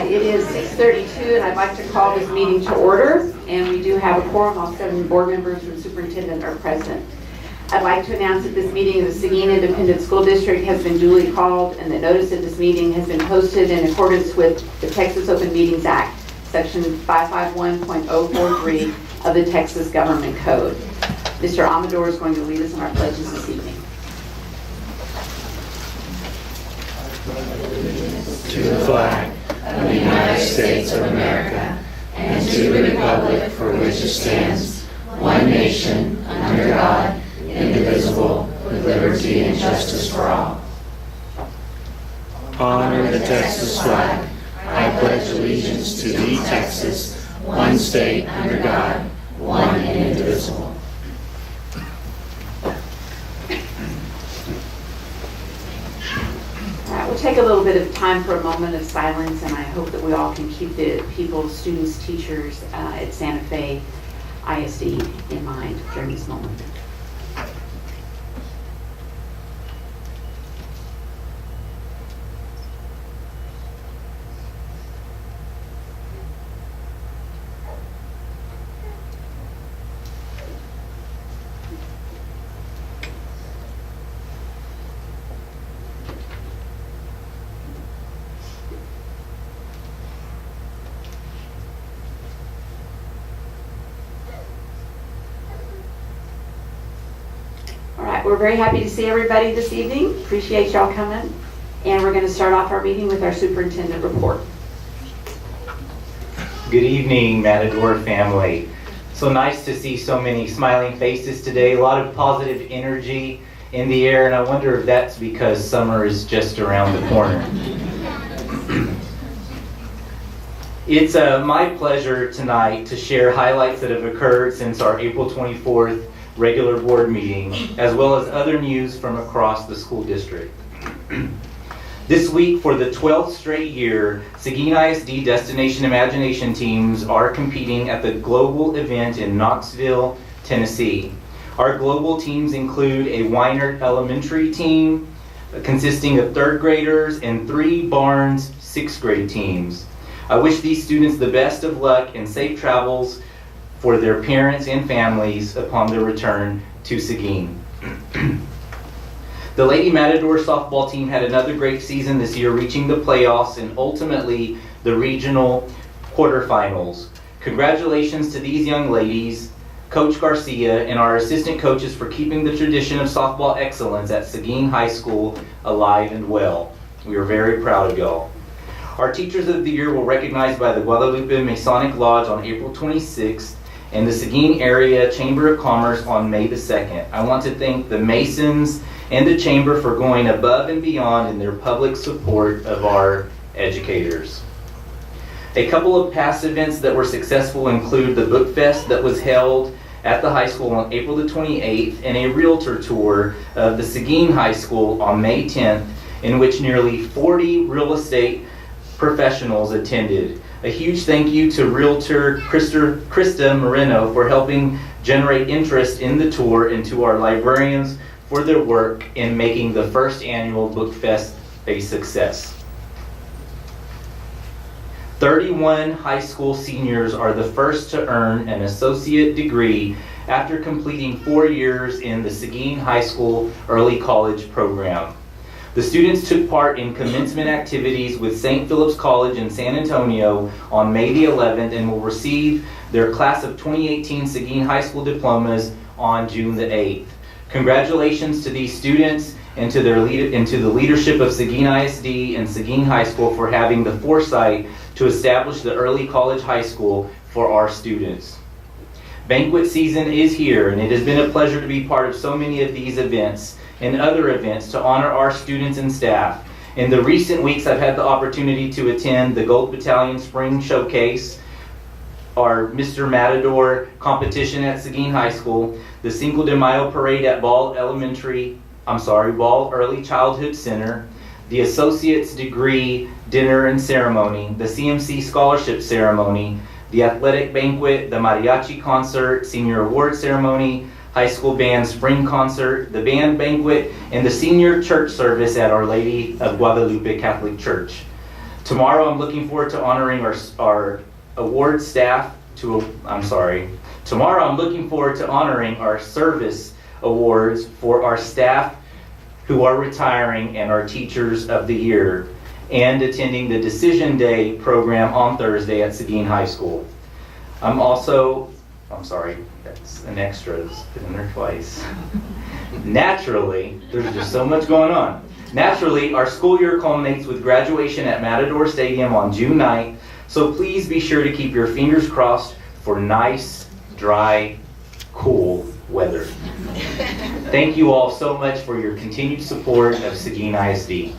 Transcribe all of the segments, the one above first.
right, it is 6:32 and I'd like to call this meeting to order. And we do have a quorum. All 7 board members and superintendent are present. I'd like to announce that this meeting of the Seguin Independent School District has been duly called and the notice of this meeting has been posted in accordance with the Texas Open Meetings Act, section 551.043 of the Texas Government Code. Mr. Amador is going to lead us in our pledges this evening. To the flag of the United States of America and to the republic for which it stands, one nation, under God, indivisible, with liberty and justice for all. Honor the Texas flag. I pledge allegiance to thee, Texas, one state under God, one and indivisible. We'll take a little bit of time for a moment of silence, and I hope that we all can keep the people, students, teachers at Santa Fe ISD in mind during this moment. We're very happy to see everybody this evening. Appreciate y'all coming. And we're going to start off our meeting with our superintendent report. Good evening, Matador family. So nice to see so many smiling faces today. A lot of positive energy in the air, and I wonder if that's because summer is just around the corner. It's my pleasure tonight to share highlights that have occurred since our April 24th regular board meeting, as well as other news from across the school district. This week, for the 12th straight year, Seguin ISD Destination Imagination teams are competing at the global event in Knoxville, Tennessee. Our global teams include a Weinert Elementary team consisting of 3rd graders and 3 Barnes 6th grade teams. I wish these students the best of luck and safe travels for their parents and families upon their return to Seguin. The Lady Matador softball team had another great season this year, reaching the playoffs and ultimately the regional quarterfinals. Congratulations to these young ladies, Coach Garcia, and our assistant coaches for keeping the tradition of softball excellence at Seguin High School alive and well. We are very proud of y'all. Our Teachers of the Year were recognized by the Guadalupe Masonic Lodge on April 26th and the Seguin Area Chamber of Commerce on May the 2nd. I want to thank the Masons and the Chamber for going above and beyond in their public support of our educators. A couple of past events that were successful include the Book Fest that was held at the high school on April the 28th and a realtor tour of the Seguin High School on May 10th, in which nearly 40 real estate professionals attended. A huge thank you to Realtor Krista Moreno for helping generate interest in the tour, and to our librarians for their work in making the first annual Book Fest a success. 31 high school seniors are the first to earn an associate degree after completing 4 years in the Seguin High School Early College program. The students took part in commencement activities with St. Philip's College in San Antonio on May the 11th and will receive their class of 2018 Seguin High School diplomas on June the 8th. Congratulations to these students and to the leadership of Seguin ISD and Seguin High School for having the foresight to establish the early college high school for our students. Banquet season is here, and it has been a pleasure to be part of so many of these events and other events to honor our students and staff. In the recent weeks, I've had the opportunity to attend the Gold Battalion Spring Showcase, our Mr. Matador competition at Seguin High School, the Cinco de Mayo Parade at Ball Early Childhood Center, the Associate's Degree Dinner and Ceremony, the CMC Scholarship Ceremony, the Athletic Banquet, the Mariachi Concert, Senior Award Ceremony, High School Band Spring Concert, the Band Banquet, and the Senior Church Service at Our Lady of Guadalupe Catholic Church. Tomorrow, I'm looking forward to honoring our award staff Tomorrow, I'm looking forward to honoring our service awards for our staff who are retiring and our teachers of the year, and attending the Decision Day program on Thursday at Seguin High School. That's an extra, it's been in there twice. Naturally, there's just so much going on. Naturally, our school year culminates with graduation at Matador Stadium on June 9th, so please be sure to keep your fingers crossed for nice, dry, cool weather. Thank you all so much for your continued support of Seguin ISD.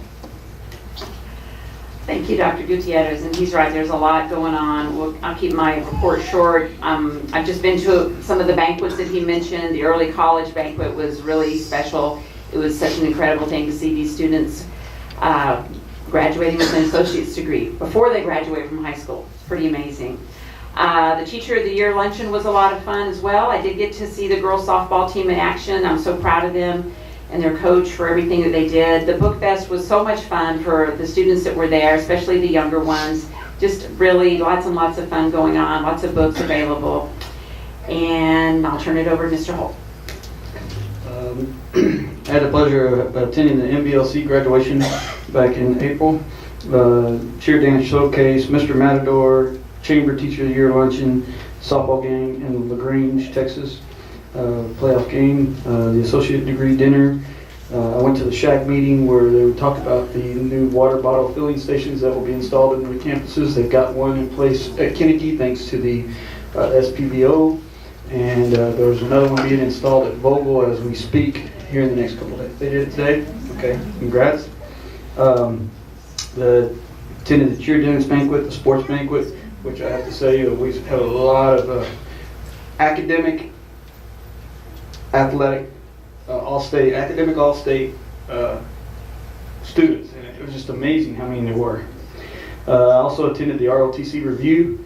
Thank you, Dr. Gutierrez, and he's right, there's a lot going on. I'll keep my report short. I've just been to some of the banquets that he mentioned. The early college banquet was really special. It was such an incredible thing to see these students graduating with an associate's degree before they graduate from high school. It's pretty amazing. The Teacher of the Year luncheon was a lot of fun as well. I did get to see the girls softball team in action. I'm so proud of them and their coach for everything that they did. The book fest was so much fun for the students that were there, especially the younger ones. Just really lots and lots of fun going on, lots of books available. And I'll turn it over to Mr. Holt. I had the pleasure of attending the MBLC graduation back in April. Cheer dance showcase, Mr. Matador, Chamber Teacher of the Year luncheon, softball game in LaGrange, Texas. Playoff game, the associate degree dinner. I went to the SHAC meeting where they would talk about the new water bottle filling stations that will be installed in the campuses. They've got one in place at Kinnicky thanks to the SPVO, and there's another one being installed at Vogel as we speak here in the next couple of days. They did it today? Okay, congrats. Attended the cheer dance banquet, the sports banquet, which I have to say we have a lot of academic, athletic, all-state students, and it was just amazing how many there were. I also attended the ROTC review,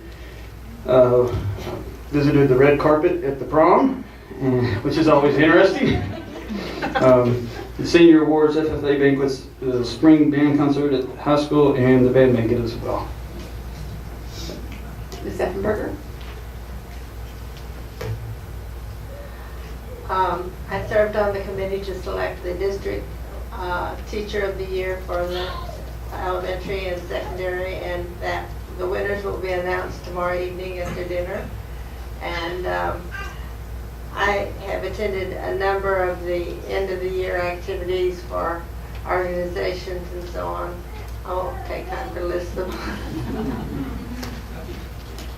visited the red carpet at the prom, which is always interesting. The senior awards, FFA banquets, the spring band concert at the high school, and the band banquet as well. Ms. Effenberger? I served on the committee to select the district teacher of the year for the elementary and secondary, and that the winners will be announced tomorrow evening after dinner. And I have attended a number of the end of the year activities for organizations and so on. I won't take time to list them.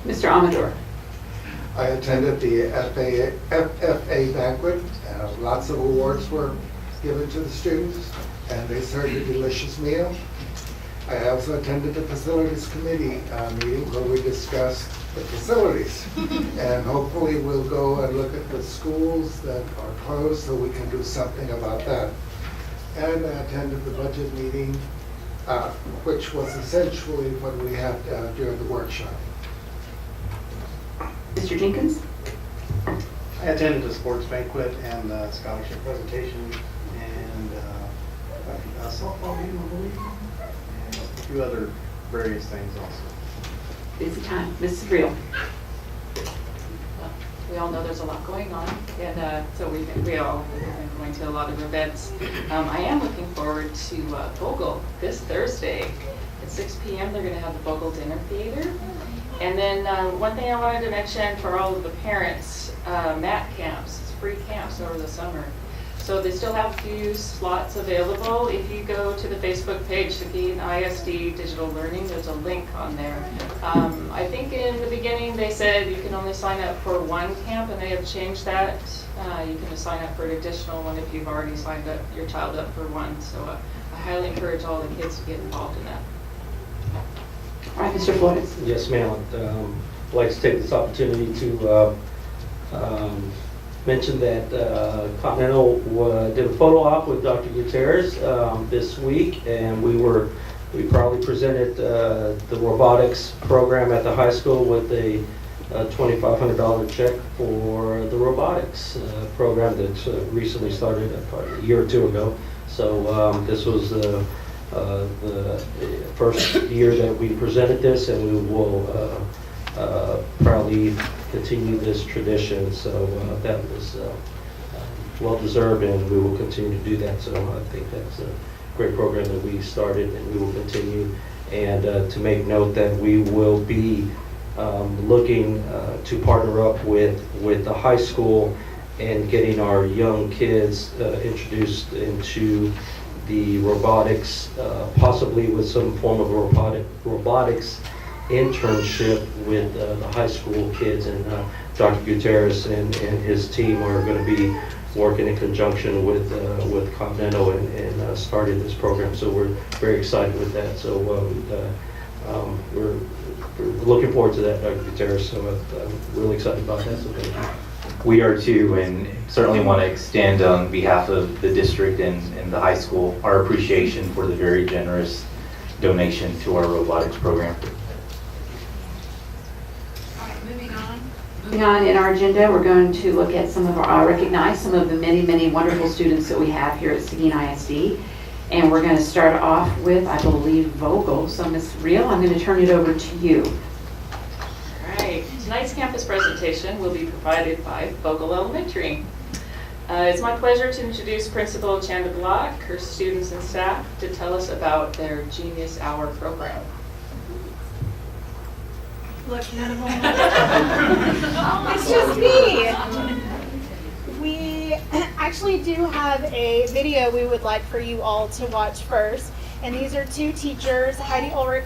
Mr. Amador? I attended the FFA banquet. Lots of awards were given to the students, and they served a delicious meal. I also attended the facilities committee meeting where we discussed the facilities. And hopefully we'll go and look at the schools that are closed so we can do something about that. And I attended the budget meeting, which was essentially what we had during the workshop. Mr. Jenkins? I attended the sports banquet and the scholarship presentation and a softball game, I believe, and a few other various things also. Busy time. Ms. Sabriel? We all know there's a lot going on, and so we all have been going to a lot of events. I am looking forward to Vogel this Thursday at 6 p.m. They're going to have the Vogel Dinner Theater. And then one thing I wanted to mention for all of the parents, MAT camps, it's free camps over the summer. So they still have a few slots available. If you go to the Facebook page, Seguin ISD Digital Learning, there's a link on there. I think in the beginning they said you can only sign up for one camp, and they have changed that. You can just sign up for an additional one if you've already signed up your child up for one. So I highly encourage all the kids to get involved in that. All right, Mr. Flores? Yes, ma'am. I'd like to take this opportunity to mention that Continental did a photo op with Dr. Gutierrez this week, and we proudly presented the robotics program at the high school with a $2,500 check for the robotics program that recently started probably a year or two ago. So this was the first year that we presented this, and we will proudly continue this tradition. So that was well-deserved, and we will continue to do that. So I think that's a great program that we started, and we will continue. And to make note that we will be looking to partner up with the high school and getting our young kids introduced into the robotics, possibly with some form of robotics internship with the high school kids. And Dr. Gutierrez and his team are going to be working in conjunction with Continental and started this program. So we're very excited with that. So we're looking forward to that, Dr. Gutierrez. So I'm really excited about that. So thank you. We are too, and certainly want to extend on behalf of the district and the high school our appreciation for the very generous donation to our robotics program. Moving on in our agenda, we're going to look at recognize some of the many wonderful students that we have here at Seguin ISD. And we're going to start off with, I believe, Vogel. So Ms. Reel, I'm going to turn it over to you. All right, tonight's campus presentation will be provided by Vogel Elementary. It's my pleasure to introduce Principal Chanda Block, her students and staff, to tell us about their Genius Hour program. Looking at them. It's just me. We actually do have a video we would like for you all to watch first. And these are two teachers, Heidi Ulrich.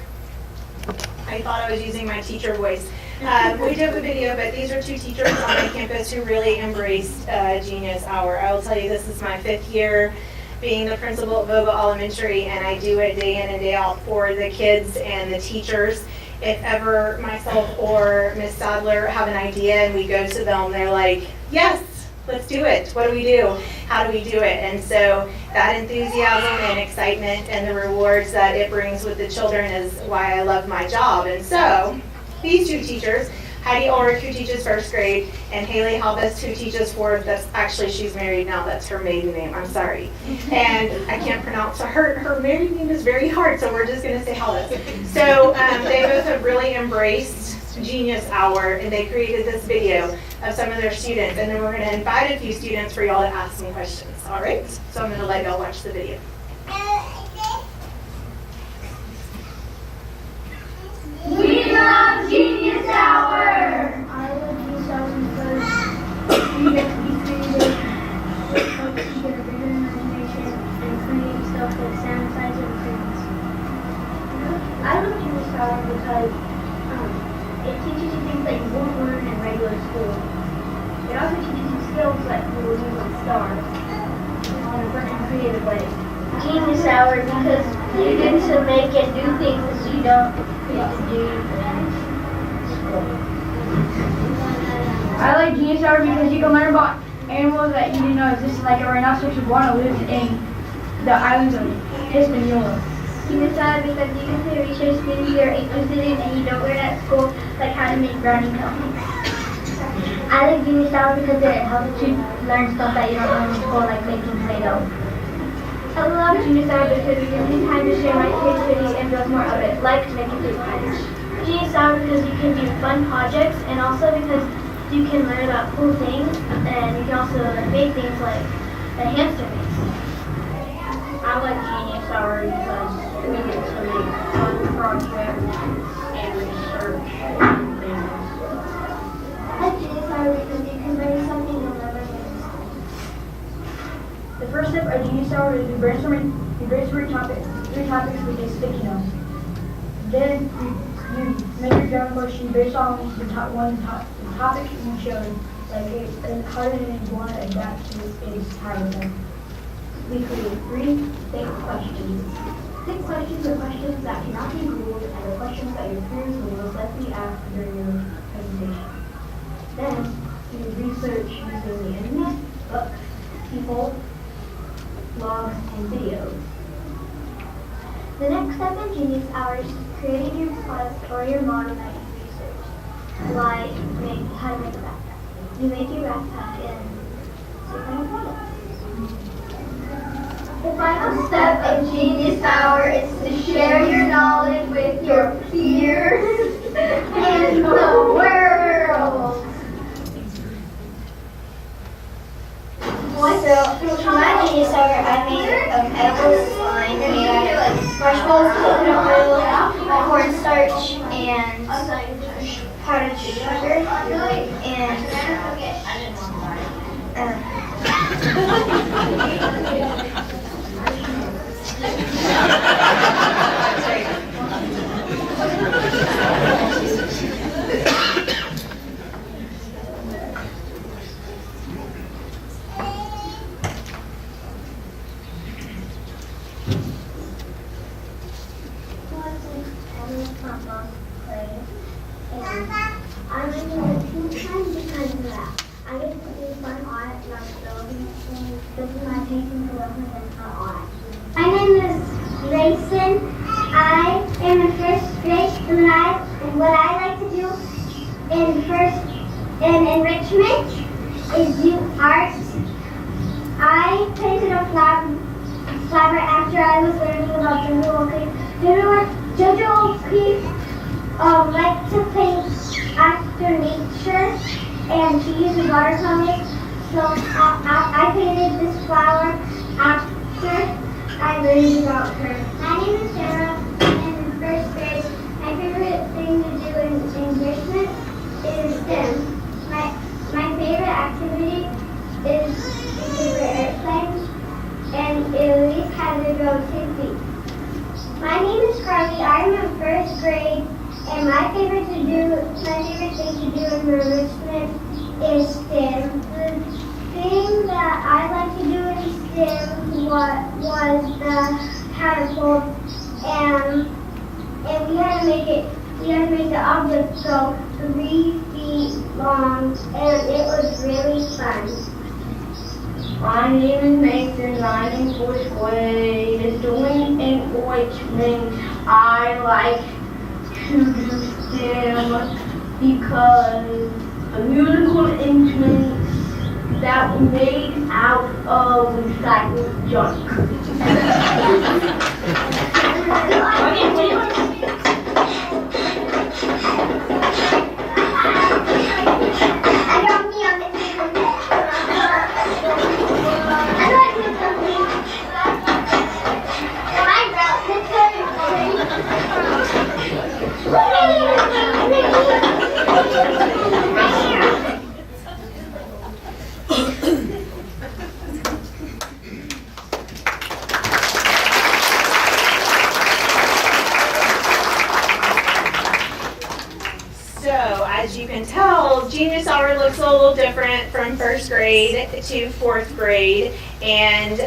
I thought I was using my teacher voice. We do have a video, but these are two teachers on my campus who really embraced Genius Hour. I will tell you, this is my 5th year being the principal at Vogel Elementary, and I do it day in and day out for the kids and the teachers. If ever myself or Ms. Sadler have an idea and we go to them, they're like, yes, let's do it. What do we do? How do we do it? And so that enthusiasm and excitement and the rewards that it brings with the children is why I love my job. And so these two teachers, Heidi Ulrich, who teaches 1st grade, and Haley Halbus, who teaches 4th. That's actually, she's married now. That's her maiden name. I'm sorry. And I can't pronounce her maiden name is very hard, so we're just going to say Halbus. So they both have really embraced Genius Hour, and they created this video of some of their students. And then we're going to invite a few students for y'all to ask some questions. All right? So I'm going to let y'all watch the video. We love Genius Hour! I love Genius Hour because you get to be creative, helps you get a bigger imagination, and create stuff that sounds like things. I love Genius Hour because it teaches you things that you won't learn in regular school. It also teaches you skills that you will use on STAR on a fun and creative way. Genius Hour because you get to make and do things that you don't get to do in school. I like Genius Hour because you can learn about animals that you didn't know existed, like a rhinoceros iguana lives in the islands of Hispaniola. Genius Hour because you get to research things you're interested in and you don't learn at school, like how to make brownie cupcakes. I like Genius Hour because it helps you learn stuff that you don't learn in school, like making Play-Doh. I love Genius Hour because it gives me time to share my creativity and build more of it, like making fruit punch. Genius Hour because you can do fun projects, and also because you can learn about cool things, and you can also make things like the hamster maze. I like Genius Hour because we get to make fun projects and research things. I like Genius Hour because you can learn something you'll never learn. The first step of Genius Hour is we brainstorm three topics with a sticky note. Then you make your journal question based on the topic you chose, like how did you want to adapt to its time. We create 3 think questions. Think questions are questions that cannot be Googled and are questions that your peers will most likely ask during your presentation. Then you research using the internet, books, people, blogs, and videos. The next step in Genius Hour is creating your quest or your model that you research, like how to make a backpack. You make your backpack in Seguin products. The final step of Genius Hour involves coconut oil, cornstarch, and powdered sugar, and I'm making it 2 times because of that. I get to do fun art like building things. This is my painting to represent our art. My name is Grayson. I am in 1st grade, and what I like to do in enrichment is do art. I painted a flower after I was learning about Jojo O'Keefe liked to paint after nature, and she uses watercolors. So I painted this flower after I learned about her. My name is Sarah, and in 1st grade, my favorite thing to do in enrichment is STEM. My favorite activity is paper airplanes, and Elise had to go 2 feet. My name is Carly. I'm in 1st grade, and my favorite thing to do in enrichment is STEM. The thing that I like to do in STEM was the catapult, and we had to make the object go 3 feet long, and it was really fun. My name is Mason, I'm in 4th grade. Doing enrichment, I like to do STEM because a musical instruments that were made out of recycled junk. As you can tell, Genius Hour looks a little different from 1st grade to 4th grade. And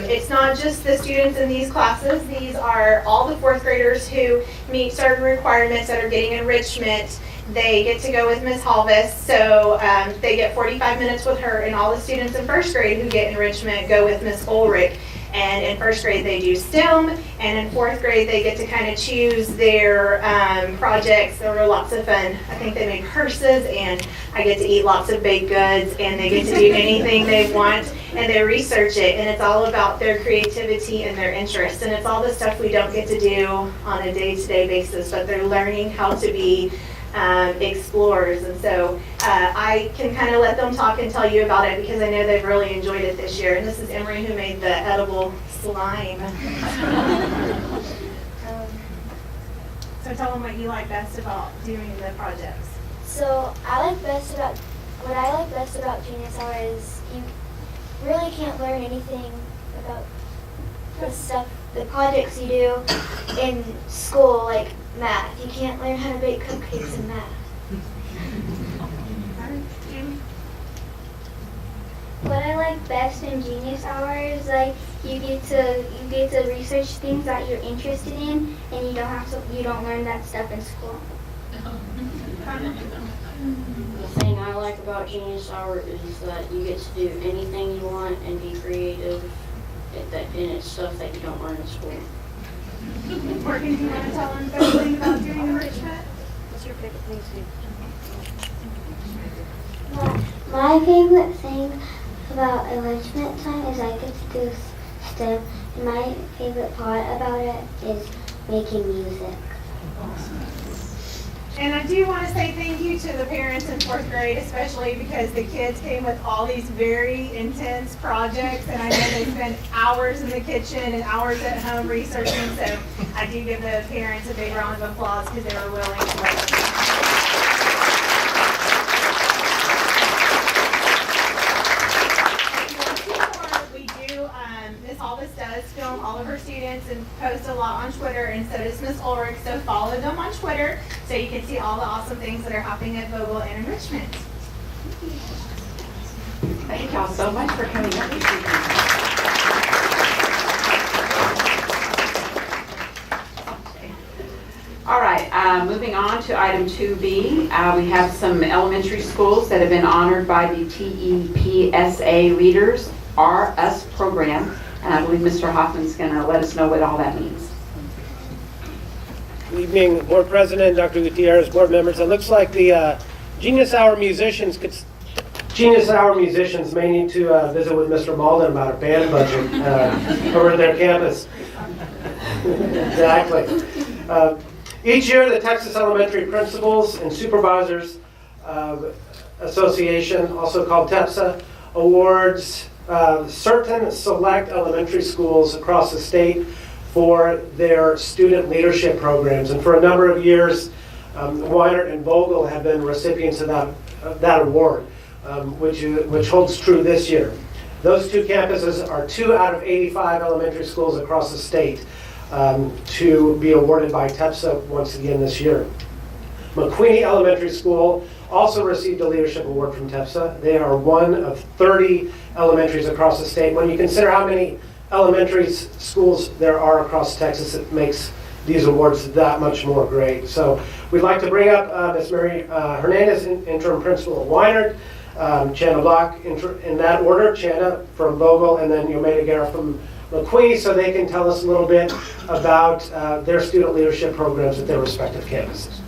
it's not just the students in these classes. These are all the 4th graders who meet certain requirements that are getting enrichment. They get to go with Ms. Halvis, so they get 45 minutes with her, and all the students in 1st grade who get enrichment go with Ms. Ulrich. And in 1st grade they do STEM, and in 4th grade they get to kind of choose their projects. There were lots of fun. I think they made purses, and I get to eat lots of baked goods, and they get to do anything they want, and they research it, and it's all about their creativity and their interests, and it's all the stuff we don't get to do on a day-to-day basis, but they're learning how to be explorers. And so I can kind of let them talk and tell you about it because I know they've really enjoyed it this year. And this is Emery who made the edible slime. So tell them what you like best about doing the projects. So what I like best about Genius Hour is you really can't learn anything about the projects you do in school, like math. You can't learn how to bake cupcakes in math. What I like best in Genius Hour is like you get to research things that you're interested in, and you don't learn that stuff in school. The thing I like about Genius Hour is that you get to do anything you want and be creative, and it's stuff that you don't learn in school. Morgan, do you want to tell them something about doing enrichment? What's your favorite thing to do? My favorite thing about enrichment time is I get to do STEM, and my favorite part about it is making music. And I do want to say thank you to the parents in 4th grade, especially because the kids came with all these very intense projects, and I know they spent hours in the kitchen and hours at home researching, so I do give the parents a big round of applause because they were willing to work. Miss Alvis does film all of her students and post a lot on Twitter, and so does Miss Ulrich, so follow them on Twitter so you can see all the awesome things that are happening at Vogel and in Richmond. Thank y'all so much for coming up this evening. All right, moving on to item 2B. We have some elementary schools that have been honored by the TEPSA Leaders Are Us program, and I believe Mr. Hoffman's going to let us know what all that means. Good evening, Board President, Dr. Gutierrez, board members. It looks like the Genius Hour musicians may need to visit with Mr. Malden about a band budget over at their campus. Exactly. Each year, the Texas Elementary Principals and Supervisors Association, also called TEPSA, awards certain select elementary schools across the state for their student leadership programs. And for a number of years, Weinert and Vogel have been recipients of that award, which holds true this year. Those two campuses are 2 out of 85 elementary schools across the state to be awarded by TEPSA once again this year. McQueeney Elementary School also received a leadership award from TEPSA. They are one of 30 elementaries across the state. When you consider how many elementary schools there are across Texas, it makes these awards that much more great. So we'd like to bring up Ms. Mary Hernandez, interim principal at Weinert, Chana Block in that order, Chana from Vogel, and then Yomeda Guerra from McQueeney, so they can tell us a little bit about their student leadership programs at their respective campuses.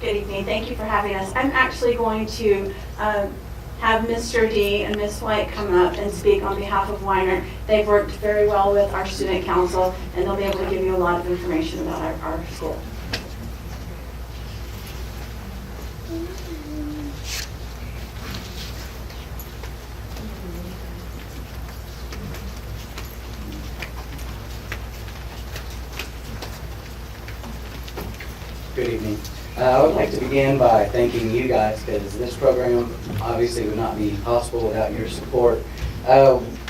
Good evening. Thank you for having us. I'm actually going to have Mr. D and Ms. White come up and speak on behalf of Weinert. They've worked very well with our student council, and they'll be able to give you a lot of information about our school. Good evening. I would like to begin by thanking you guys, because this program obviously would not be possible without your support.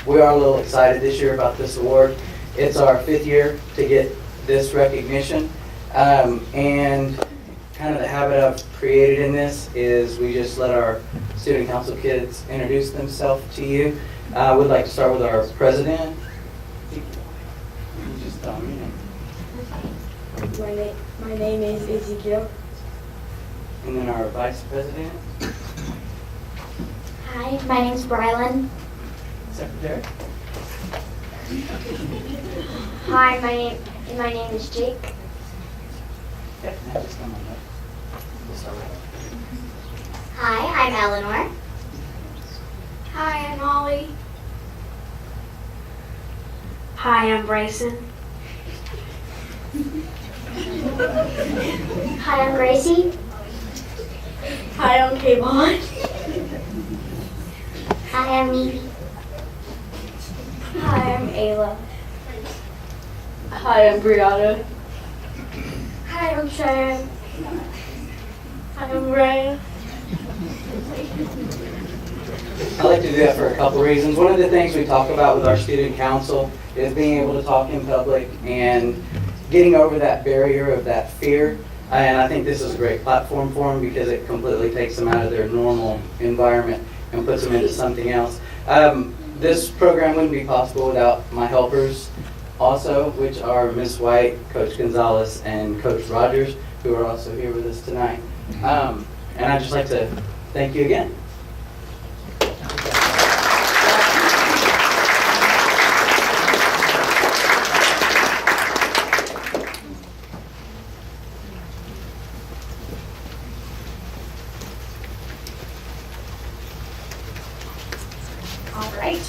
We are a little excited this year about this award. It's our 5th year to get this recognition, and kind of the habit I've created in this is we just let our student council kids introduce themselves to you. I would like to start with our president. You just tell me. My name is Ezekiel. And then our vice president. Hi, my name's Brylan. Secretary. Hi, my name is Jake. Hi, I'm Eleanor. Hi, I'm Holly. Hi, I'm Bryson. Hi, I'm Gracie. Hi, I'm Kayvon. Hi, I'm Evie. Hi, I'm Ayla. Hi, I'm Brianna. Hi, I'm Cheyenne. Hi, I'm Ryan. I like to do that for a couple reasons. One of the things we talk about with our student council is being able to talk in public and getting over that barrier of that fear. And I think this is a great platform for them because it completely takes them out of their normal environment and puts them into something else. This program wouldn't be possible without my helpers also, which are Ms. White, Coach Gonzalez, and Coach Rogers, who are also here with us tonight. And I'd just like to thank you again.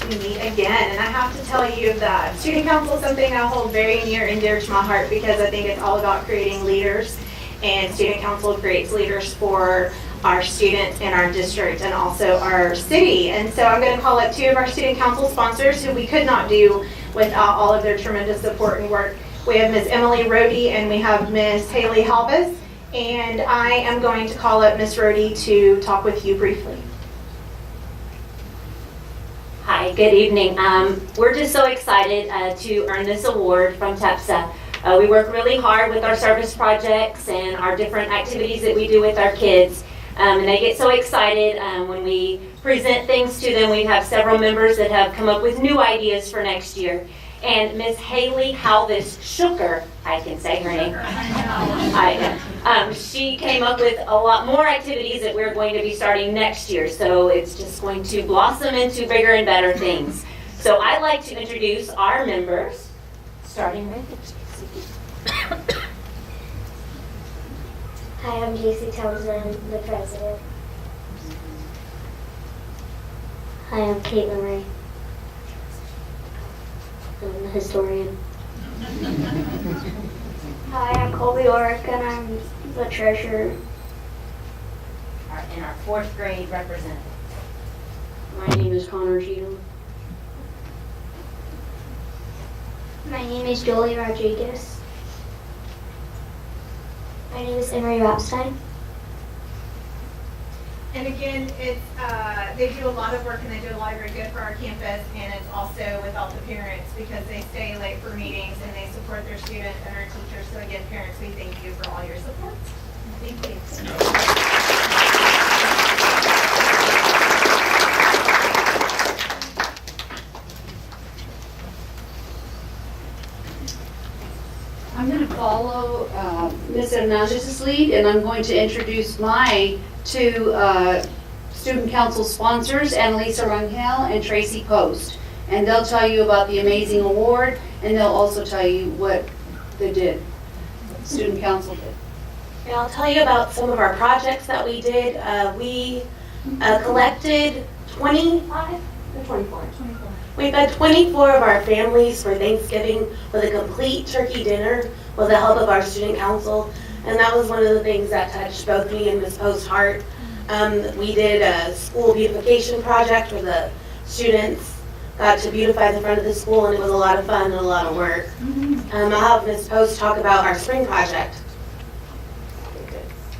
we meet again. And I have to tell you that student council is something I hold very near and dear to my heart because I think it's all about creating leaders. And student council creates leaders for our students in our district and also our city. And so I'm going to call up two of our student council sponsors who we could not do without all of their tremendous support and work. We have Ms. Emily Rohde and we have Ms. Haley Halbus. And I am going to call up Ms. Rohde to talk with you briefly. Hi, good evening. We're just so excited to earn this award from TEPSA. We work really hard with our service projects and our different activities that we do with our kids. And they get so excited when we present things to them. We have several members that have come up with new ideas for next year. And Ms. Haley Halvis Shooker, I can say her name. She came up with a lot more activities that we're going to be starting next year. So it's just going to blossom into bigger and better things. So I'd like to introduce our members, starting with Hi, I'm JC Townsend, the president. Hi, I'm Caitlin Ray. I'm the historian. Hi, I'm Colby Orrick, and I'm the treasurer. and our fourth grade representative. My name is Connor Cheatham. My name is Jolie Rodriguez. My name is Emery Rapstein. And again, it's they do a lot of work and they do a lot of great good for our campus, and it's also without the parents because they stay late for meetings and they support their students and our teachers. So again, parents, we thank you for all your support. Thank you. I'm going to follow Ms. Hernandez's lead, and I'm going to introduce my two student council sponsors, Annalisa Rangel and Tracy Post. And they'll tell you about the amazing award, and they'll also tell you what they did, student council did. And I'll tell you about some of our projects that we did. We collected 25 or 24. We fed 24 of our families for Thanksgiving with a complete turkey dinner with the help of our student council. And that was one of the things that touched both me and Ms. Post's heart. We did a school beautification project where the students got to beautify the front of the school, and it was a lot of fun and a lot of work. I'll have Ms. Post talk about our spring project.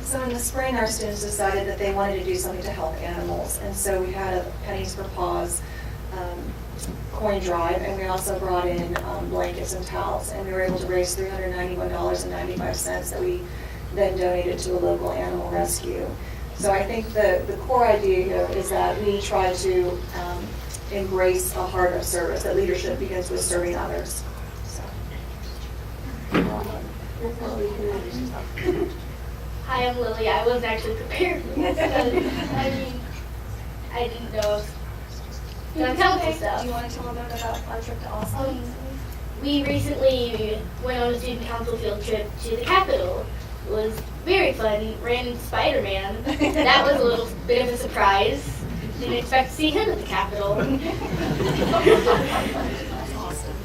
So in the spring, our students decided that they wanted to do something to help animals, and so we had a Pennies for Paws coin drive, and we also brought in blankets and towels, and we were able to raise $391.95 that we then donated to a local animal rescue. So I think the core idea here is that we try to embrace a heart of service, that leadership begins with serving others. So. Hi, I'm Lily. I wasn't actually prepared for this. I didn't know. That's okay. Do you want to tell them about our trip to Austin? We recently went on a student council field trip to the Capitol. It was very fun. Ran Spider-Man. That was a little bit of a surprise. Didn't expect to see him at the Capitol. That's awesome.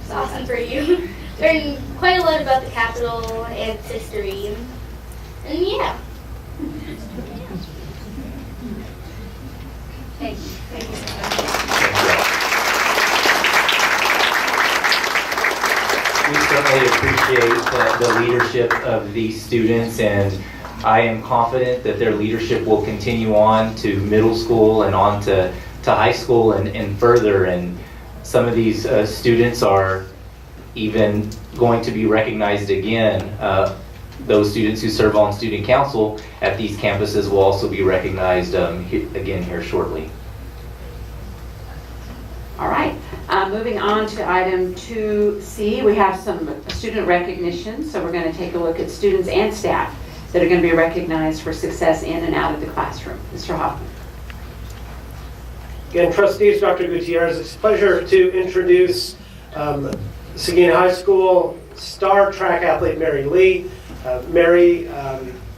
It's awesome for you. Learned quite a lot about the Capitol and its history. And yeah. Thank you. Thank you so much. We certainly appreciate the leadership of these students, and I am confident that their leadership will continue on to middle school and on to high school and further. And some of these students are even going to be recognized again. Those students who serve on student council at these campuses will also be recognized again here shortly. All right, moving on to item 2C, we have some student recognition. So we're going to take a look at students and staff that are going to be recognized for success in and out of the classroom. Mr. Hoffman. Again, trustees, Dr. Gutierrez, it's a pleasure to introduce Seguin High School star track athlete Mary Lee. Mary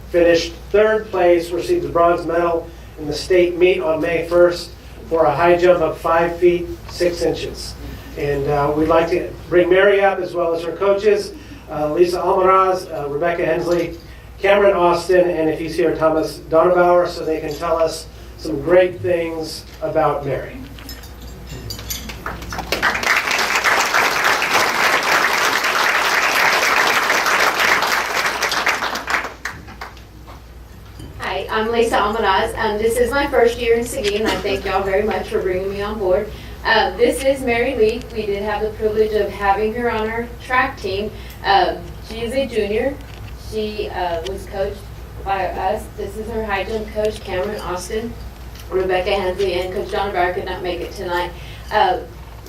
finished third place, received the bronze medal in the state meet on May 1st. for a high jump of 5 feet 6 inches. And we'd like to bring Mary up as well as her coaches, Lisa Almaraz, Rebecca Hensley, Cameron Austin, and if he's here, Thomas Donnerbauer, so they can tell us some great things about Mary. Hi, I'm Lisa Almaraz. This is my first year in Seguin. I thank y'all very much for bringing me on board. This is Mary Lee. We did have the privilege of having her on our track team. She is a junior. She was coached by us. This is her high jump coach, Cameron Austin, Rebecca Hensley, and Coach John Barr could not make it tonight.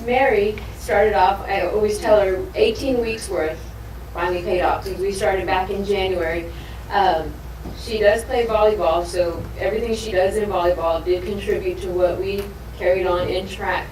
Mary started off, I always tell her, 18 weeks worth finally paid off because we started back in January. She does play volleyball, so everything she does in volleyball did contribute to what we carried on in track.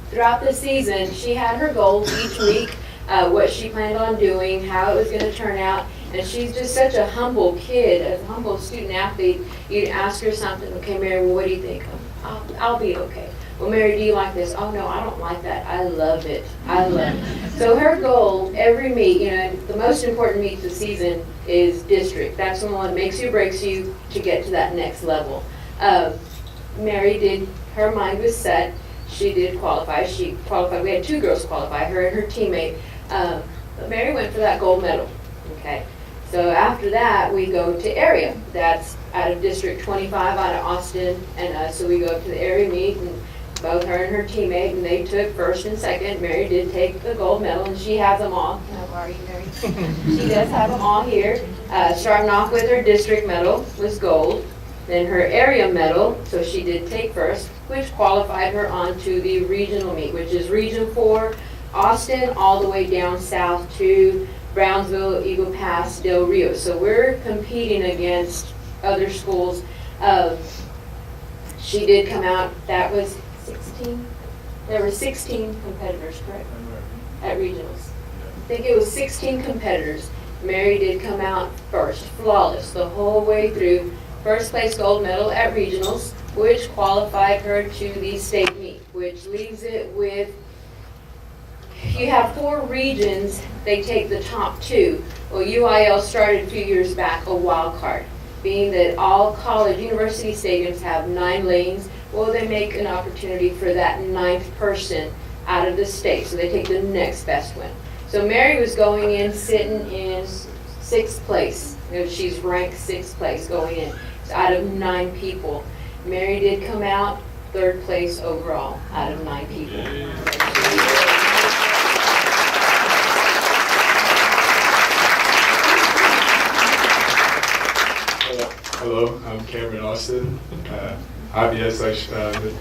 Throughout the season, she had her goals each week, what she planned on doing, how it was going to turn out, and she's just such a humble kid, a humble student athlete. You'd ask her something, okay, Mary, well, what do you think? I'll be okay. Well, Mary, do you like this? Oh, no, I don't like that. I love it. I love it. So her goal, every meet, the most important meet of the season is district. That's the one that makes you or breaks you to get to that next level. Mary her mind was set. She did qualify. She qualified. We had 2 girls qualify, her and her teammate. But Mary went for that gold medal. Okay. So after that, we go to area. That's out of District 25, out of Austin. And so we go up to the area meet, and both her and her teammate, and they took first and second. Mary did take the gold medal, and she has them all. How are you, Mary? She does have them all here. Starting off with her district medal was gold. Then her area medal, so she did take first, which qualified her onto the regional meet, which is Region 4, Austin, all the way down south to Brownsville, Eagle Pass, Del Rio. So we're competing against other schools. She did come out, that was 16? There were 16 competitors, correct? At regionals. I think it was 16 competitors. Mary did come out first, flawless the whole way through. First place gold medal at regionals, which qualified her to the state meet, which leaves it with, you have 4 regions, they take the top 2. Well, UIL started a few years back a wild card, being that all college university stadiums have 9 lanes. Well, they make an opportunity for that 9th person out of the state, so they take the next best one. So Mary was going in, sitting in 6th place. She's ranked 6th place going in. So out of 9 people. Mary did come out 3rd place overall out of 9 people. Hello, I'm Cameron Austin. Yes, like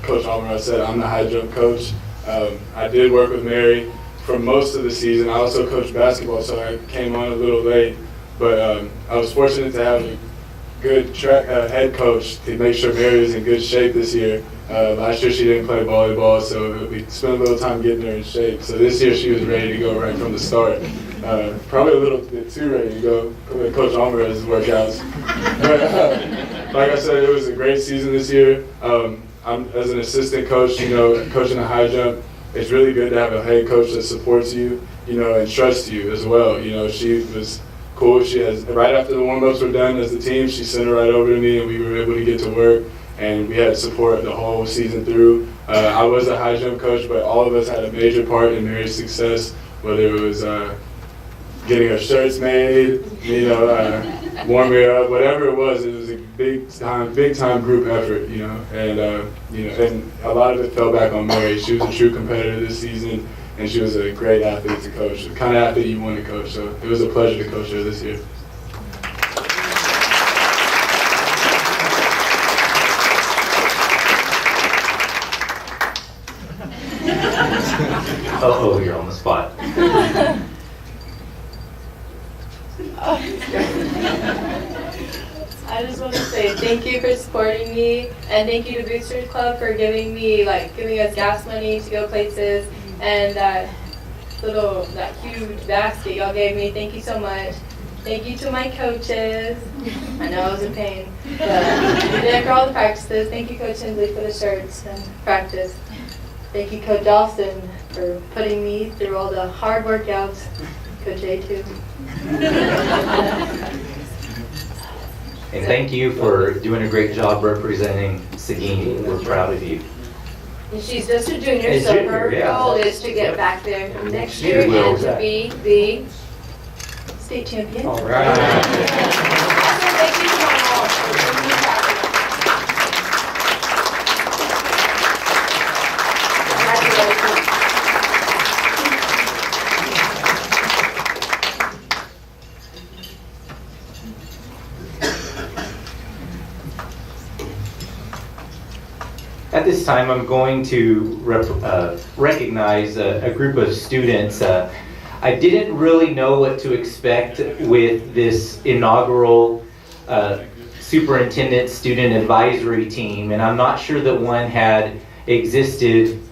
Coach Almaraz said, I'm the high jump coach. I did work with Mary for most of the season. I also coached basketball, so I came on a little late. But I was fortunate to have a good track head coach to make sure Mary was in good shape this year. Last year she didn't play volleyball, so we spent a little time getting her in shape. So this year she was ready to go right from the start. Probably a little bit too ready to go with Coach Almaraz's workouts. But like I said, it was a great season this year. As an assistant coach, coaching a high jump, it's really good to have a head coach that supports you, and trusts you as well. She was cool. Right after the warm-ups were done as a team, she sent it right over to me, and we were able to get to work. And we had support the whole season through. I was a high jump coach, but all of us had a major part in Mary's success, whether it was getting her shirts made, warming her up, whatever it was a big time group effort, and a lot of it fell back on Mary. She was a true competitor this season, and she was a great athlete to coach, the kind of athlete you want to coach. So it was a pleasure to coach her this year. Oh, you're on the spot. I just want to say thank you for supporting me, and thank you to Boosters Club for giving us gas money to go places, and that huge basket y'all gave me. Thank you so much. Thank you to my coaches. I know I was in pain, but we did it for all the practices. Thank you, Coach Hensley, for the shirts and practice. Thank you, Coach Austin, for putting me through all the hard workouts. Coach A, too. And thank you for doing a great job representing Seguin. We're proud of you. And she's just a junior, A so junior, her yeah. goal is to get back there next year She will. and to be the State champion. All right. At this time, I'm going to recognize a group of students. I didn't really know what to expect with this inaugural superintendent student advisory team, and I'm not sure that one had existed,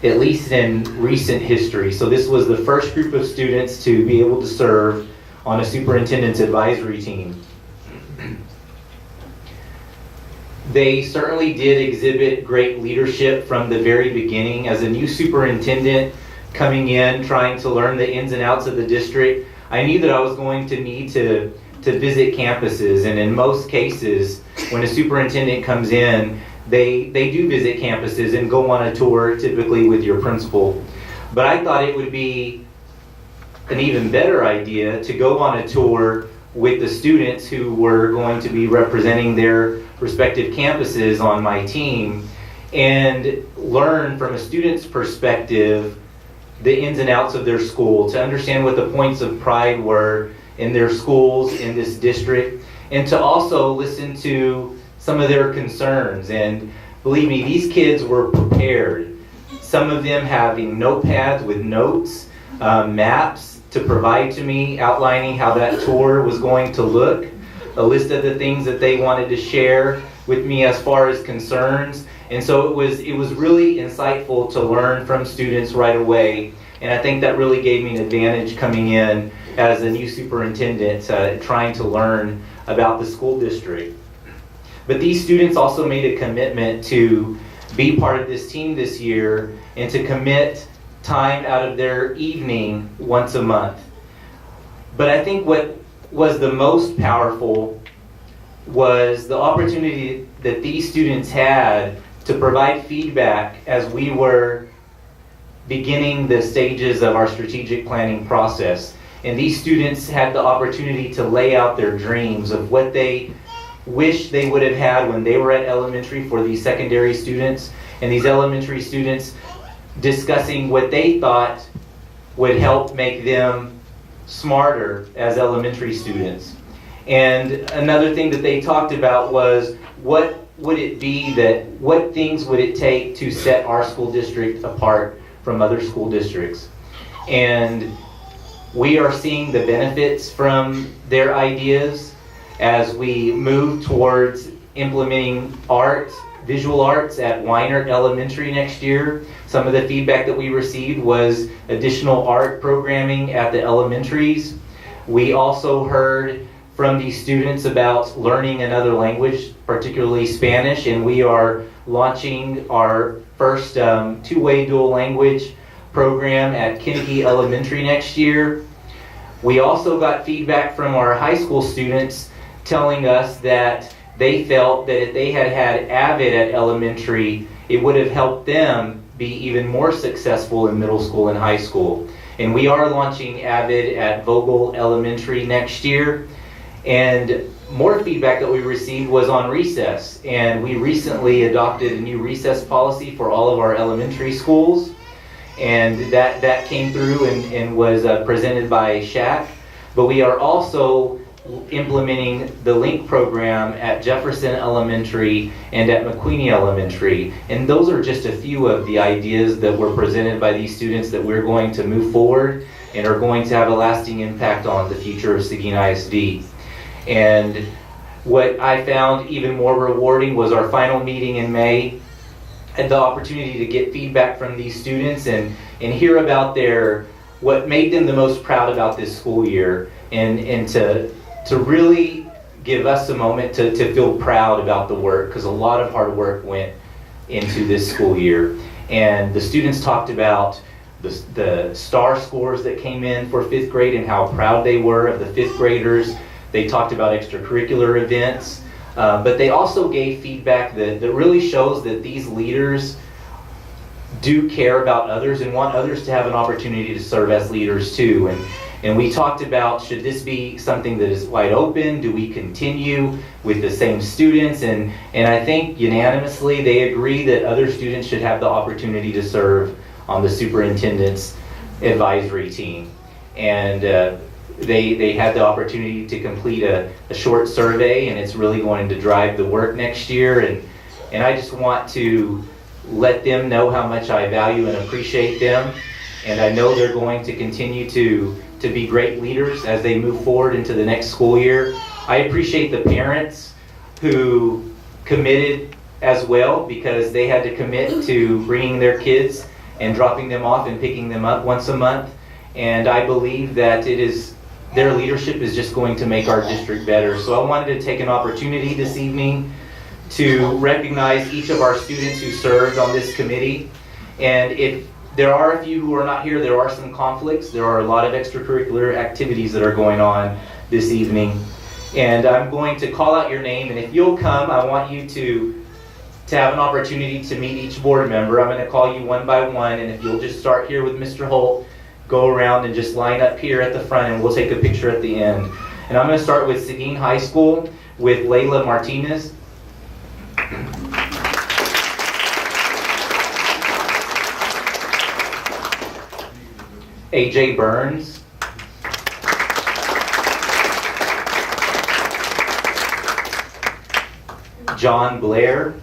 at least in recent history. So this was the first group of students to be able to serve on a superintendent's advisory team. They certainly did exhibit great leadership from the very beginning. As a new superintendent coming in, trying to learn the ins and outs of the district, I knew that I was going to need to visit campuses. And in most cases, when a superintendent comes in, they do visit campuses and go on a tour, typically with your principal. But I thought it would be an even better idea to go on a tour with the students who were going to be representing their respective campuses on my team and learn from a student's perspective the ins and outs of their school, to understand what the points of pride were in their schools, in this district, and to also listen to some of their concerns. And believe me, these kids were prepared. Some of them having notepads with notes, maps to provide to me outlining how that tour was going to look, a list of the things that they wanted to share with me as far as concerns. And so it was really insightful to learn from students right away. And I think that really gave me an advantage coming in as a new superintendent, trying to learn about the school district. But these students also made a commitment to be part of this team this year and to commit time out of their evening once a month. But I think what was the most powerful was the opportunity that these students had to provide feedback as we were beginning the stages of our strategic planning process. And these students had the opportunity to lay out their dreams of what they wish they would have had when they were at elementary for these secondary students, and these elementary students discussing what they thought would help make them smarter as elementary students. And another thing that they talked about was what things would it take to set our school district apart from other school districts. And we are seeing the benefits from their ideas as we move towards implementing visual arts at Weinert Elementary next year. Some of the feedback that we received was additional art programming at the elementaries. We also heard from these students about learning another language, particularly Spanish, and we are launching our first two-way dual language program at Kennedy Elementary next year. We also got feedback from our high school students telling us that they felt that if they had had AVID at elementary, it would have helped them be even more successful in middle school and high school. And we are launching AVID at Vogel Elementary next year. And more feedback that we received was on recess. And we recently adopted a new recess policy for all of our elementary schools. And that came through and was presented by Shaq. But we are also implementing the LINK program at Jefferson Elementary and at McQueenie Elementary. And those are just a few of the ideas that were presented by these students that we're going to move forward and are going to have a lasting impact on the future of Seguin ISD. And what I found even more rewarding was our final meeting in May, and the opportunity to get feedback from these students and hear about what made them the most proud about this school year. and to really give us a moment to feel proud about the work, because a lot of hard work went into this school year. And the students talked about the star scores that came in for 5th grade and how proud they were of the 5th graders. They talked about extracurricular events, but they also gave feedback that really shows that these leaders do care about others and want others to have an opportunity to serve as leaders too. And we talked about, should this be something that is wide open? Do we continue with the same students? And I think unanimously they agree that other students should have the opportunity to serve on the superintendent's advisory team. And they had the opportunity to complete a short survey, and it's really going to drive the work next year. And I just want to let them know how much I value and appreciate them. And I know they're going to continue to be great leaders as they move forward into the next school year. I appreciate the parents who committed as well, because they had to commit to bringing their kids and dropping them off and picking them up once a month. And I believe that their leadership is just going to make our district better. So I wanted to take an opportunity this evening to recognize each of our students who served on this committee. And if there are a few who are not here, there are some conflicts. There are a lot of extracurricular activities that are going on this evening. And I'm going to call out your name, and if you'll come, I want you to have an opportunity to meet each board member. I'm going to call you one by one, and if you'll just start here with Mr. Holt, go around and just line up here at the front, and we'll take a picture at the end. And I'm going to start with Seguin High School with Layla Martinez. AJ Burns. John Blair.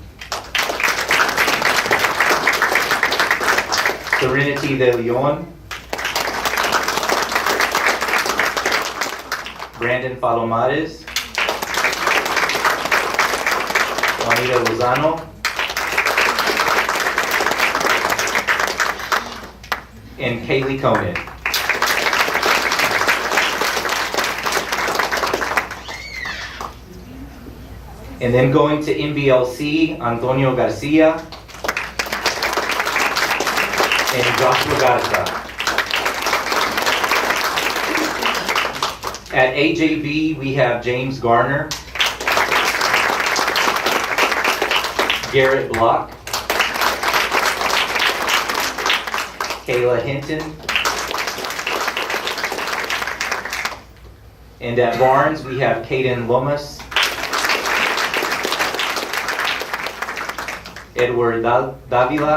Serenity de Leon. Brandon Palomares. Juanita Lozano. And Kaylee Conan. And then going to MBLC, Antonio Garcia and Joshua Garza. At AJB, we have James Garner, Garrett Block, Kayla Hinton, and at Barnes, we have Kaden Lomas, Edward Davila,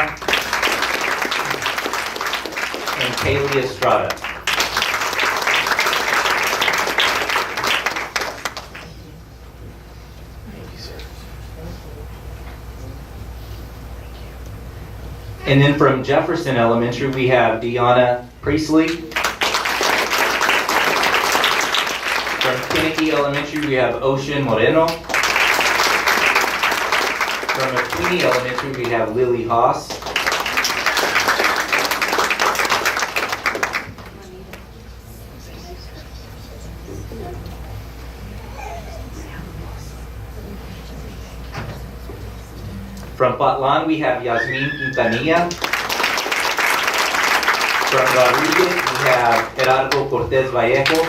and Kaylee Estrada. And then from Jefferson Elementary, we have Deanna Priestley. From Kennedy Elementary, we have Ocean Moreno. From McQueenie Elementary, we have Lily Haas. From Patlan, we have Yasmin Quintanilla. From Rodriguez, we have Gerardo Cortez Vallejo.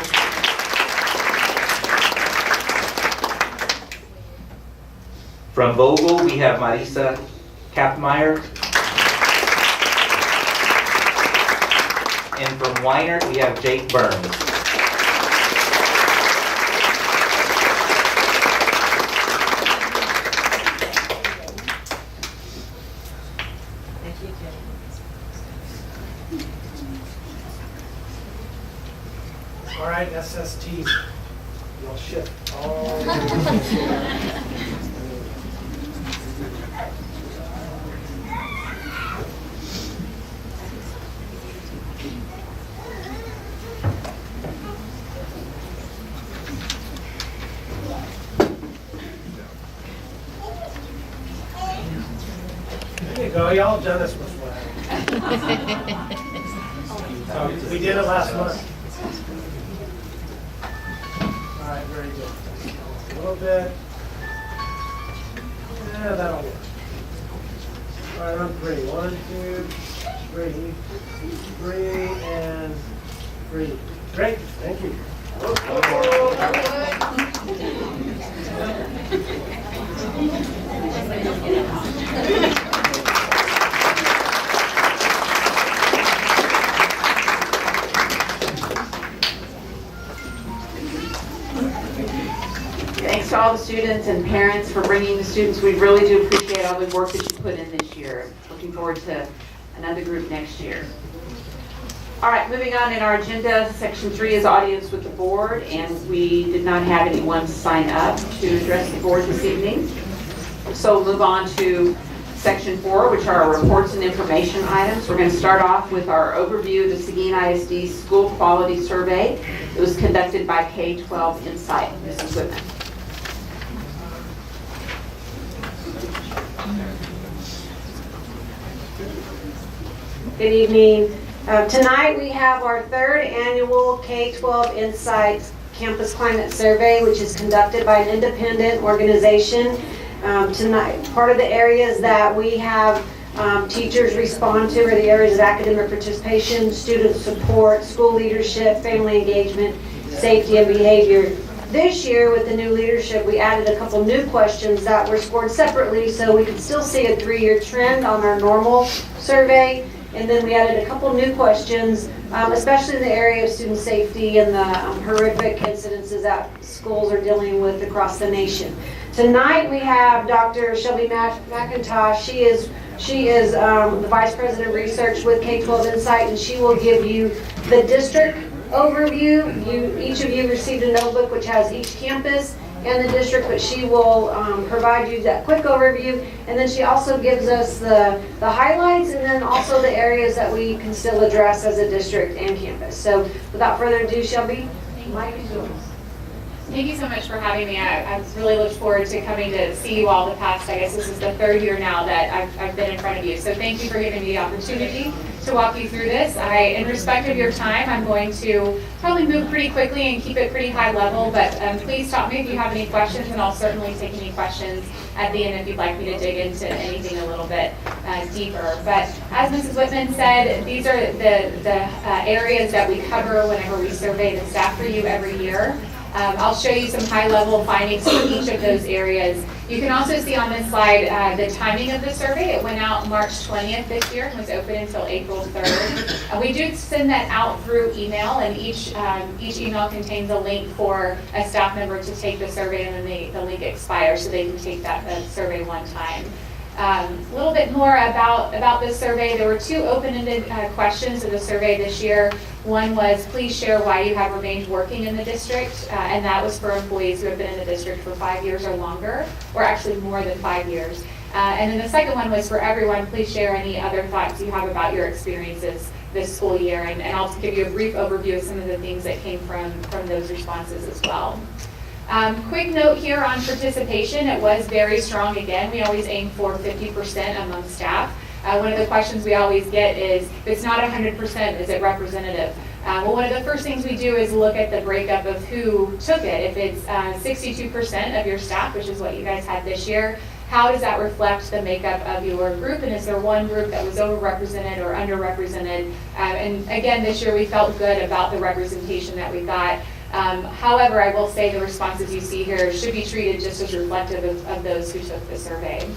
From Vogel, we have Marisa Kapmeyer. And from Weiner, we have Jake Burns. All right, SST. You'll shift all There you go. Y'all have done this before. We did it last month. Very good. A little bit. Yeah, that'll work. All right, on 3. 1, 2, 3. 3 and 3. Great, thank you. Thanks to all the students and parents for bringing the students. We really do appreciate all the work that you put in this year. Looking forward to another group next year. All right, moving on in our agenda, section 3 is audience with the board, and we did not have anyone sign up to address the board this evening. So we'll move on to section 4, which are our reports and information items. We're going to start off with our overview of the Seguin ISD School Quality Survey. It was conducted by K-12 Insight. Mrs. Whitman. Good evening. Tonight we have our 3rd annual K-12 Insights Campus Climate Survey, which is conducted by an independent organization. Tonight, part of the areas that we have teachers respond to are the areas of academic participation, student support, school leadership, family engagement, safety, and behavior. This year, with the new leadership, we added a couple new questions that were scored separately so we could still see a 3-year trend on our normal survey. And then we added a couple new questions, especially in the area of student safety and the horrific incidences that schools are dealing with across the nation. Tonight we have Dr. Shelby McIntosh. She is the Vice President of Research with K-12 Insight, and she will give you the district overview. Each of you received a notebook which has each campus and the district, but she will provide you that quick overview, and then she also gives us the highlights and then also the areas that we can still address as a district and campus. So without further ado, Shelby, Mike is yours. Thank you so much for having me. I've really looked forward to coming to see you all the past, I guess this is the 3rd year now that I've been in front of you. So thank you for giving me the opportunity to walk you through this. In respect of your time, I'm going to probably move pretty quickly and keep it pretty high level, but please stop me if you have any questions, and I'll certainly take any questions at the end if you'd like me to dig into anything a little bit deeper. But as Mrs. Whitman said, these are the areas that we cover whenever we survey the staff for you every year. I'll show you some high-level findings for each of those areas. You can also see on this slide the timing of the survey. It went out March 20th this year and was open until April 3rd. We do send that out through email, and each email contains a link for a staff member to take the survey, and then the link expires so they can take that survey one time. A little bit more about this survey. There were 2 open-ended questions in the survey this year. One was, please share why you have remained working in the district, and that was for employees who have been in the district for 5 years or longer, or actually more than 5 years. And then the second one was for everyone, please share any other thoughts you have about your experiences this school year, and I'll give you a brief overview of some of the things that came from those responses as well. Quick note here on participation, it was very strong again. We always aim for 50% among staff. One of the questions we always get is, if it's not 100%, is it representative? Well, one of the first things we do is look at the breakup of who took it. If it's 62% of your staff, which is what you guys had this year, how does that reflect the makeup of your group? And is there one group that was overrepresented or underrepresented? And again, this year we felt good about the representation that we got. However, I will say the responses you see here should be treated just as reflective of those who took the survey.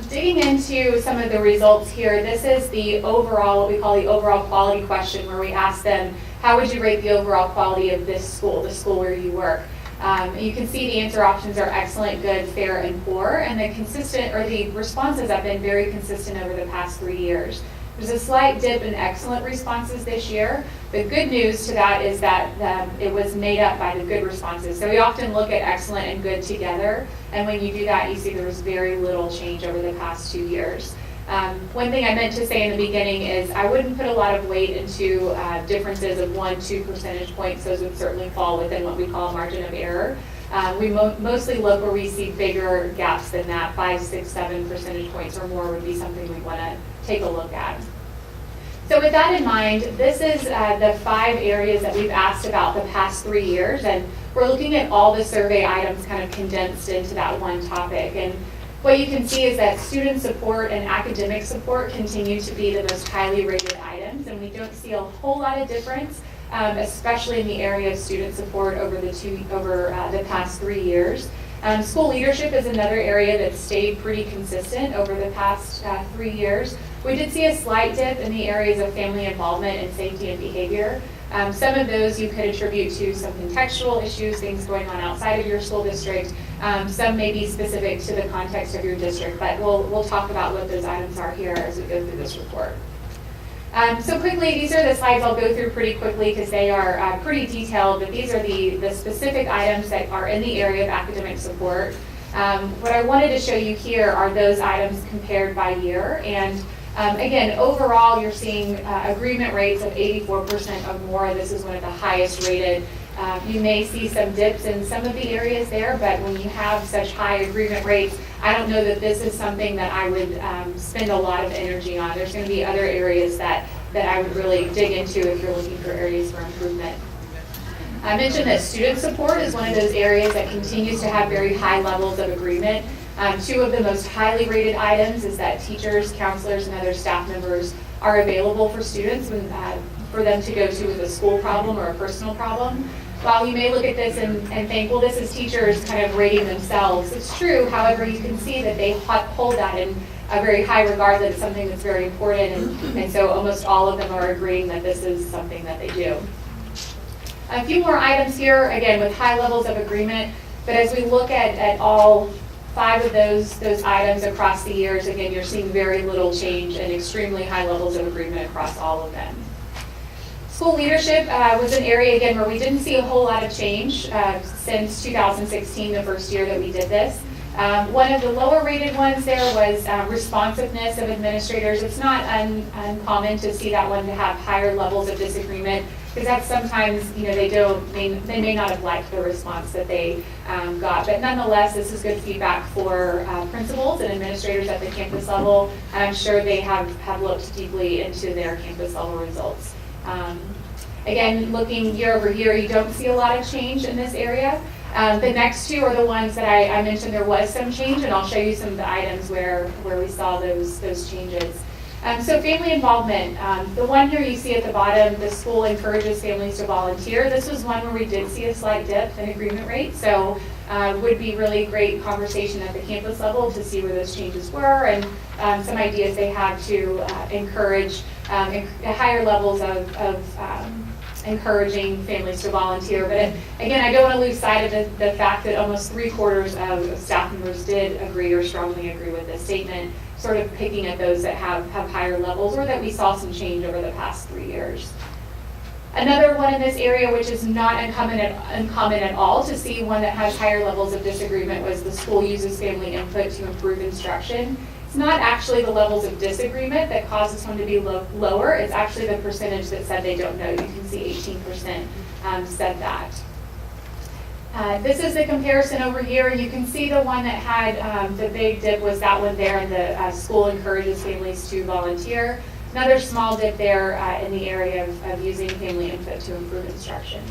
Digging into some of the results here, this is the overall, what we call the overall quality question, where we ask them, how would you rate the overall quality of this school, the school where you work? You can see the answer options are excellent, good, fair, and poor, and the responses have been very consistent over the past 3 years. There's a slight dip in excellent responses this year. The good news to that is that it was made up by the good responses. So we often look at excellent and good together, and when you do that, you see there was very little change over the past 2 years. One thing I meant to say in the beginning is I wouldn't put a lot of weight into differences of 1-2 percentage points. Those would certainly fall within what we call margin of error. We mostly look where we see bigger gaps than that. 5, 6, 7 percentage points or more would be something we want to take a look at. So with that in mind, this is the 5 areas that we've asked about the past 3 years, and we're looking at all the survey items kind of condensed into that one topic. And what you can see is that student support and academic support continue to be the most highly rated items, and we don't see a whole lot of difference, especially in the area of student support over the past 3 years. School leadership is another area that's stayed pretty consistent over the past 3 years. We did see a slight dip in the areas of family involvement and safety and behavior. Some of those you could attribute to some contextual issues, things going on outside of your school district. Some may be specific to the context of your district, but we'll talk about what those items are here as we go through this report. So quickly, these are the slides I'll go through pretty quickly because they are pretty detailed, but these are the specific items that are in the area of academic support. What I wanted to show you here are those items compared by year. And again, overall, you're seeing agreement rates of 84% or more. This is one of the highest rated. You may see some dips in some of the areas there, but when you have such high agreement rates, I don't know that this is something that I would spend a lot of energy on. There's going to be other areas that I would really dig into if you're looking for areas for improvement. I mentioned that student support is one of those areas that continues to have very high levels of agreement. 2 of the most highly rated items is that teachers, counselors, and other staff members are available for students for them to go to with a school problem or a personal problem. While you may look at this and think, well, this is teachers kind of rating themselves. It's true, however, you can see that they hold that in a very high regard, that it's something that's very important, and so almost all of them are agreeing that this is something that they do. A few more items here, again, with high levels of agreement, but as we look at all 5 of those items across the years, again, you're seeing very little change and extremely high levels of agreement across all of them. School leadership was an area, again, where we didn't see a whole lot of change since 2016, the first year that we did this. One of the lower rated ones there was responsiveness of administrators. It's not uncommon to see that one to have higher levels of disagreement, because that's sometimes, they may not have liked the response that they got. But nonetheless, this is good feedback for principals and administrators at the campus level, and I'm sure they have looked deeply into their campus level results. Again, looking year over year, you don't see a lot of change in this area. The next 2 are the ones that I mentioned there was some change, and I'll show you some of the items where we saw those changes. So family involvement, the one here you see at the bottom, the school encourages families to volunteer. This was one where we did see a slight dip in agreement rate, so would be really great conversation at the campus level to see where those changes were, and some ideas they have to encourage higher levels of encouraging families to volunteer. But again, I don't want to lose sight of the fact that almost 3/4 of staff members did agree or strongly agree with this statement, sort of picking at those that have higher levels or that we saw some change over the past 3 years. Another one in this area, which is not uncommon at all to see one that has higher levels of disagreement, was the school uses family input to improve instruction. It's not actually the levels of disagreement that causes one to be lower. It's actually the percentage that said they don't know. You can see 18% said that. This is the comparison over here. You can see the one that had the big dip was that one there, and the school encourages families to volunteer. Another small dip there in the area of using family input to improve instruction.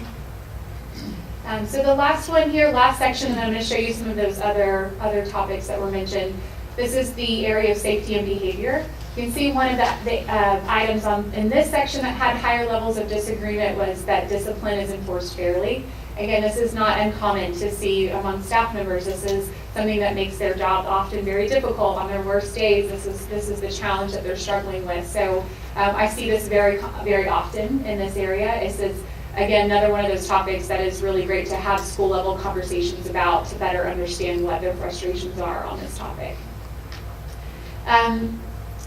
So the last one here, last section, and I'm going to show you some of those other topics that were mentioned. This is the area of safety and behavior. You can see one of the items in this section that had higher levels of disagreement was that discipline is enforced fairly. Again, this is not uncommon to see among staff members. This is something that makes their job often very difficult on their worst days. This is the challenge that they're struggling with. So I see this very, very often in this area. This is, again, another one of those topics that is really great to have school level conversations about to better understand what their frustrations are on this topic.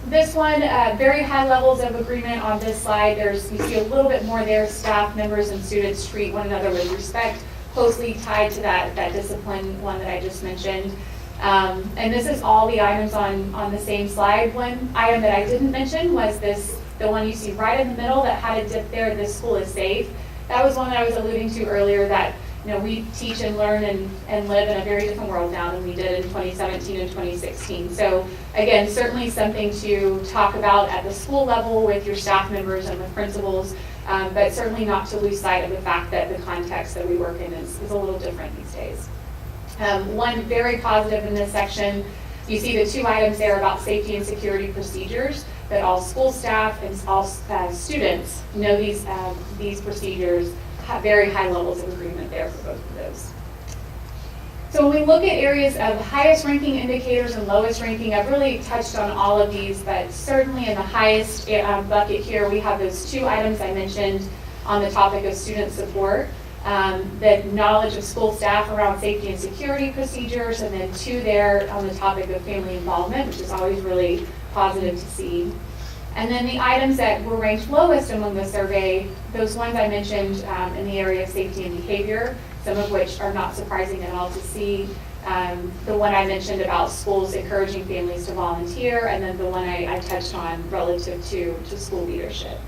This one, very high levels of agreement on this slide. You see a little bit more there. Staff members and students treat one another with respect, closely tied to that discipline one that I just mentioned. And this is all the items on the same slide. One item that I didn't mention was the one you see right in the middle that had a dip there, this school is safe. That was one that I was alluding to earlier, that we teach and learn and live in a very different world now than we did in 2017 and 2016. So again, certainly something to talk about at the school level with your staff members and with principals, but certainly not to lose sight of the fact that the context that we work in is a little different these days. One very positive in this section, you see the two items there about safety and security procedures, that all school staff and all students know these procedures, have very high levels of agreement there for both of those. So when we look at areas of highest ranking indicators and lowest ranking, I've really touched on all of these, but certainly in the highest bucket here, we have those two items I mentioned on the topic of student support. The knowledge of school staff around safety and security procedures, and then two there on the topic of family involvement, which is always really positive to see. And then the items that were ranked lowest among the survey, those ones I mentioned in the area of safety and behavior, some of which are not surprising at all to see. The one I mentioned about schools encouraging families to volunteer, and then the one I touched on relative to school leadership.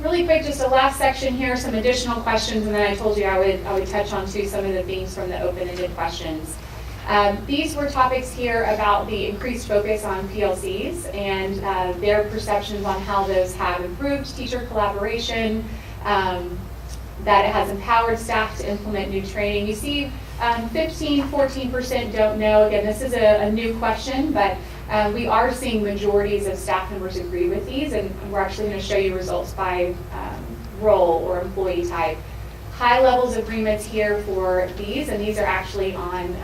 Really quick, just the last section here, some additional questions, and then I told you I would touch on too some of the themes from the open-ended questions. These were topics here about the increased focus on PLCs and their perceptions on how those have improved teacher collaboration, that it has empowered staff to implement new training. You see 14% don't know. Again, this is a new question, but we are seeing majorities of staff members agree with these, and we're actually going to show you results by role or employee type. High levels of agreements here for these, and these are actually on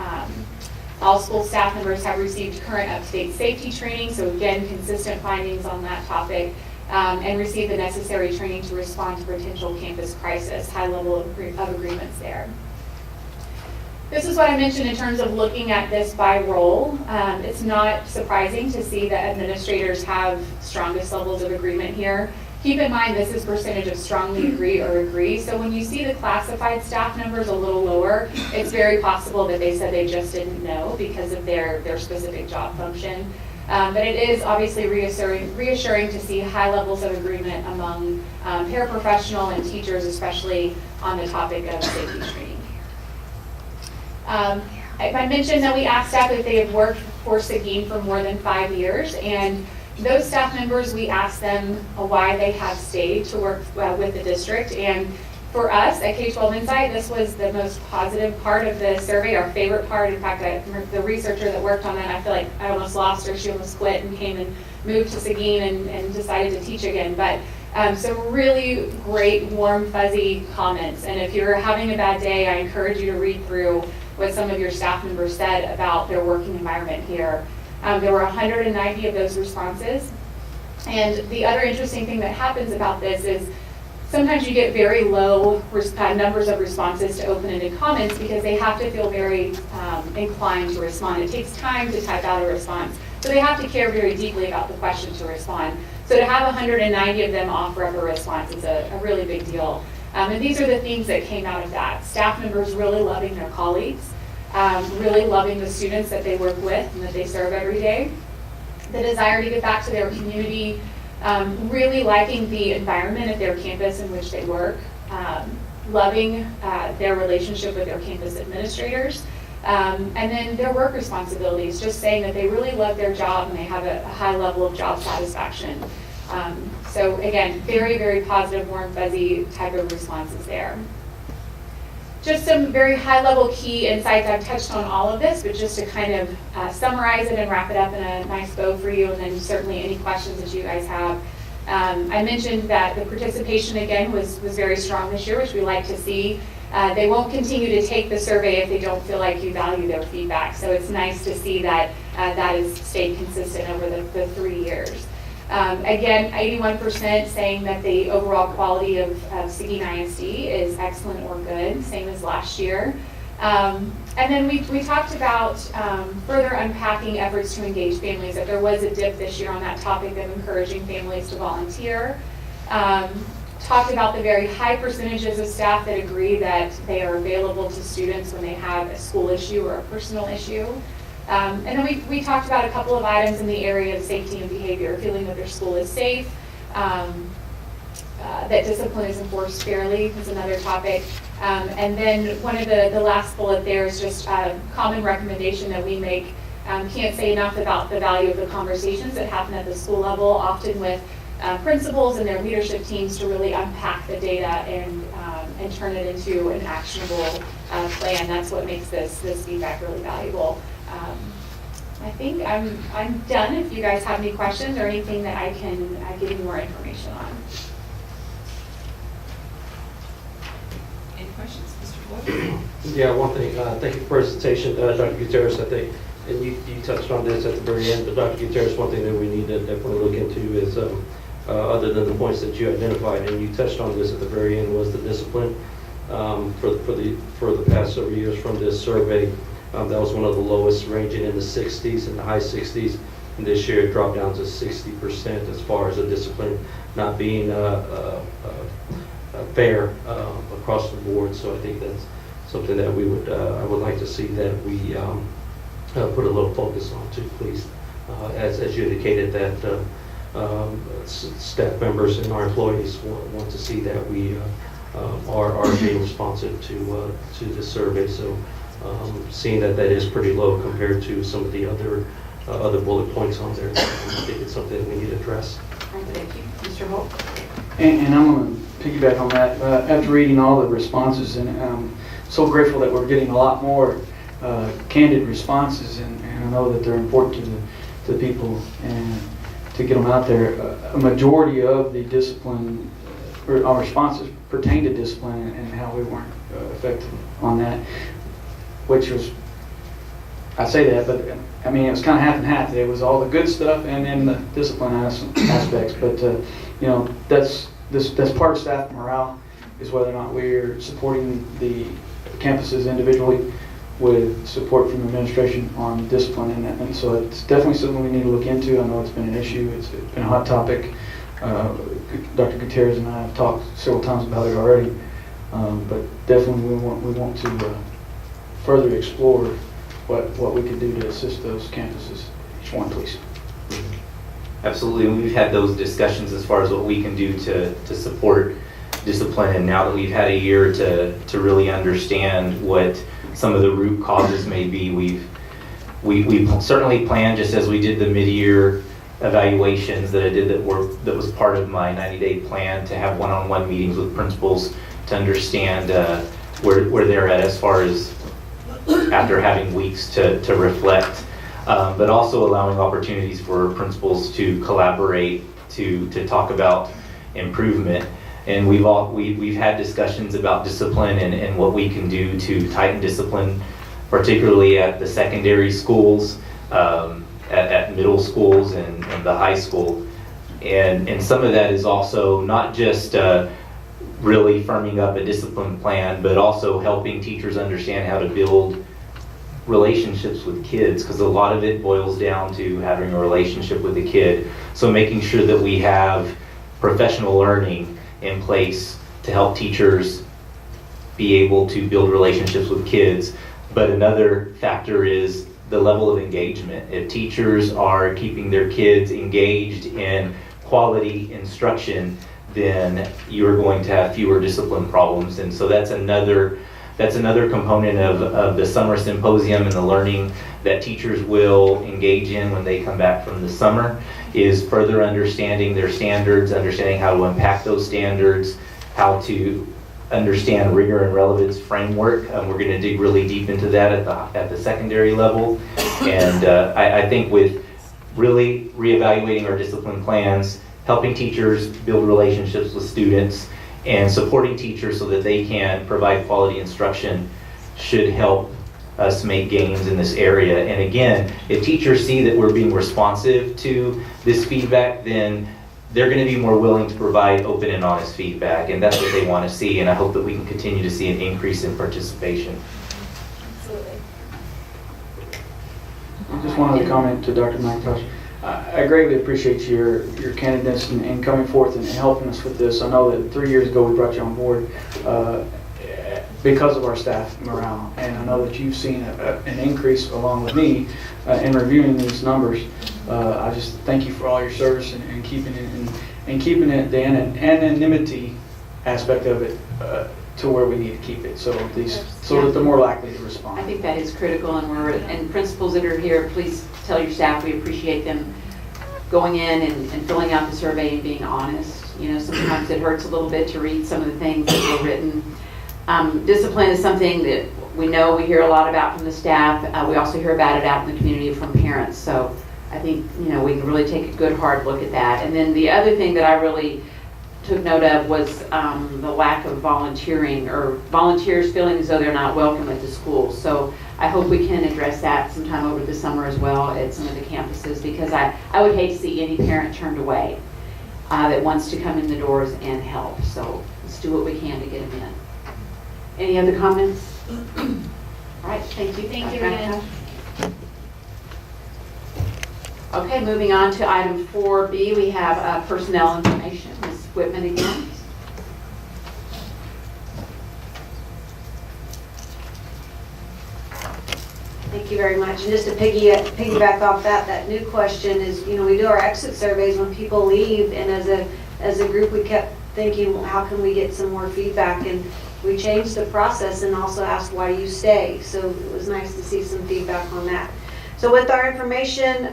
all school staff members have received current up-to-date safety training, so again, consistent findings on that topic, and received the necessary training to respond to potential campus crisis. High level of agreements there. This is what I mentioned in terms of looking at this by role. It's not surprising to see that administrators have strongest levels of agreement here. Keep in mind, this is percentage of strongly agree or agree. So when you see the classified staff numbers a little lower, it's very possible that they said they just didn't know because of their specific job function. But it is obviously reassuring to see high levels of agreement among paraprofessional and teachers, especially on the topic of safety training. I mentioned that we asked staff if they have worked for Seguin for more than 5 years, and those staff members, we asked them why they have stayed to work with the district. And for us at K-12 Insight, this was the most positive part of the survey, our favorite part. In fact, the researcher that worked on that, I feel like I almost lost her. She almost quit and came and moved to Seguin and decided to teach again. But some really great, warm, fuzzy comments. And if you're having a bad day, I encourage you to read through what some of your staff members said about their working environment here. There were 190 of those responses. And the other interesting thing that happens about this is sometimes you get very low numbers of responses to open-ended comments because they have to feel very inclined to respond. It takes time to type out a response. So they have to care very deeply about the question to respond. So to have 190 of them offer up a response is a really big deal. And these are the themes that came out of that. Staff members really loving their colleagues, really loving the students that they work with and that they serve every day. The desire to get back to their community, really liking the environment of their campus in which they work, loving their relationship with their campus administrators, and then their work responsibilities, just saying that they really love their job and they have a high level of job satisfaction. So again, very, very positive, warm, fuzzy type of responses there. Just some very high-level key insights. I've touched on all of this, but just to kind of summarize it and wrap it up in a nice bow for you, and then certainly any questions that you guys have. I mentioned that the participation, again, was very strong this year, which we like to see. They won't continue to take the survey if they don't feel like you value their feedback. So it's nice to see that that has stayed consistent over the 3 years. Again, 81% saying that the overall quality of Seguin ISD is excellent or good, same as last year. And then we talked about further unpacking efforts to engage families, that there was a dip this year on that topic of encouraging families to volunteer. Talked about the very high percentages of staff that agree that they are available to students when they have a school issue or a personal issue. And then we talked about a couple of items in the area of safety and behavior, feeling that their school is safe, that discipline is enforced fairly is another topic, And then one of the last bullet there is just a common recommendation that we make. Can't say enough about the value of the conversations that happen at the school level, often with principals and their leadership teams, to really unpack the data and turn it into an actionable plan. That's what makes this feedback really valuable. I think I'm done. If you guys have any questions or anything that I can give you more information on. Any questions, Mr. Floyd? Yeah, one thing, thank you for the presentation, Dr. Gutierrez, I think, and you touched on this at the very end, but Dr. Gutierrez, one thing that we need to definitely look into is, other than the points that you identified, and you touched on this at the very end, was the discipline for the past several years from this survey. That was one of the lowest, ranging in the 60s and the high 60s. And this year it dropped down to 60% as far as the discipline not being fair across the board. So I think that's something that we would, I would like to see that we put a little focus on too, please. As you indicated that staff members and our employees want to see that we are being responsive to the survey. So seeing that is pretty low compared to some of the other bullet points on there, I think it's something we need to address. Thank you. Mr. Holt? And I'm going to piggyback on that. After reading all the responses, and I'm so grateful that we're getting a lot more candid responses, and I know that they're important to the people, and to get them out there. A majority of the discipline, or our responses pertain to discipline and how we weren't effective on that, which was, I say that, but I mean, it was kind of half and half. It was all the good stuff and then the discipline aspects. But you know, that's part of staff morale, is whether or not we're supporting the campuses individually with support from the administration on discipline, and so it's definitely something we need to look into. I know it's been an issue. It's been a hot topic. Dr. Gutierrez and I have talked several times about it already, but definitely we want to further explore what we can do to assist those campuses. Each one, please. Absolutely, and we've had those discussions as far as what we can do to support discipline, and now that we've had a year to really understand what some of the root causes may be, we certainly plan, just as we did the mid-year evaluations that I did that was part of my 90-day plan, to have one-on-one meetings with principals to understand where they're at as far as after having weeks to reflect, but also allowing opportunities for principals to collaborate, to talk about improvement. And we've had discussions about discipline and what we can do to tighten discipline, particularly at the secondary schools, at middle schools and the high school. And some of that is also not just really firming up a discipline plan, but also helping teachers understand how to build relationships with kids, because a lot of it boils down to having a relationship with the kid. So making sure that we have professional learning in place to help teachers be able to build relationships with kids. But another factor is the level of engagement. If teachers are keeping their kids engaged in quality instruction, then you're going to have fewer discipline problems. And so that's another component of the summer symposium and the learning that teachers will engage in when they come back from the summer, is further understanding their standards, understanding how to unpack those standards, how to understand rigor and relevance framework. We're going to dig really deep into that at the secondary level. And I think with really reevaluating our discipline plans, helping teachers build relationships with students, and supporting teachers so that they can provide quality instruction should help us make gains in this area. And again, if teachers see that we're being responsive to this feedback, then they're going to be more willing to provide open and honest feedback, and that's what they want to see. And I hope that we can continue to see an increase in participation. Absolutely. Just one other comment to Dr. McIntosh. I greatly appreciate your candidness and coming forth and helping us with this. I know that 3 years ago we brought you on board because of our staff morale, and I know that you've seen an increase along with me in reviewing these numbers. I just thank you for all your service and keeping it the anonymity aspect of it to where we need to keep it, so that they're more likely to respond. I think that is critical, and principals that are here, please tell your staff we appreciate them going in and filling out the survey and being honest. You know, sometimes it hurts a little bit to read some of the things that were written. Discipline is something that we know we hear a lot about from the staff. We also hear about it out in the community from parents. So I think, you know, we can really take a good hard look at that. And then the other thing that I really took note of was the lack of volunteering, or volunteers feeling as though they're not welcome at the school. So I hope we can address that sometime over the summer as well at some of the campuses, because I would hate to see any parent turned away that wants to come in the doors and help. So let's do what we can to get them in. Any other comments? All right, thank you. Thank you again. Okay, moving on to item 4B, we have personnel information. Ms. Whitman again. Thank you very much. And just to piggyback off that new question is, you know, we do our exit surveys when people leave, and as a group we kept thinking, well, how can we get some more feedback? And we changed the process and also asked why you stay. So it was nice to see some feedback on that. So with our information,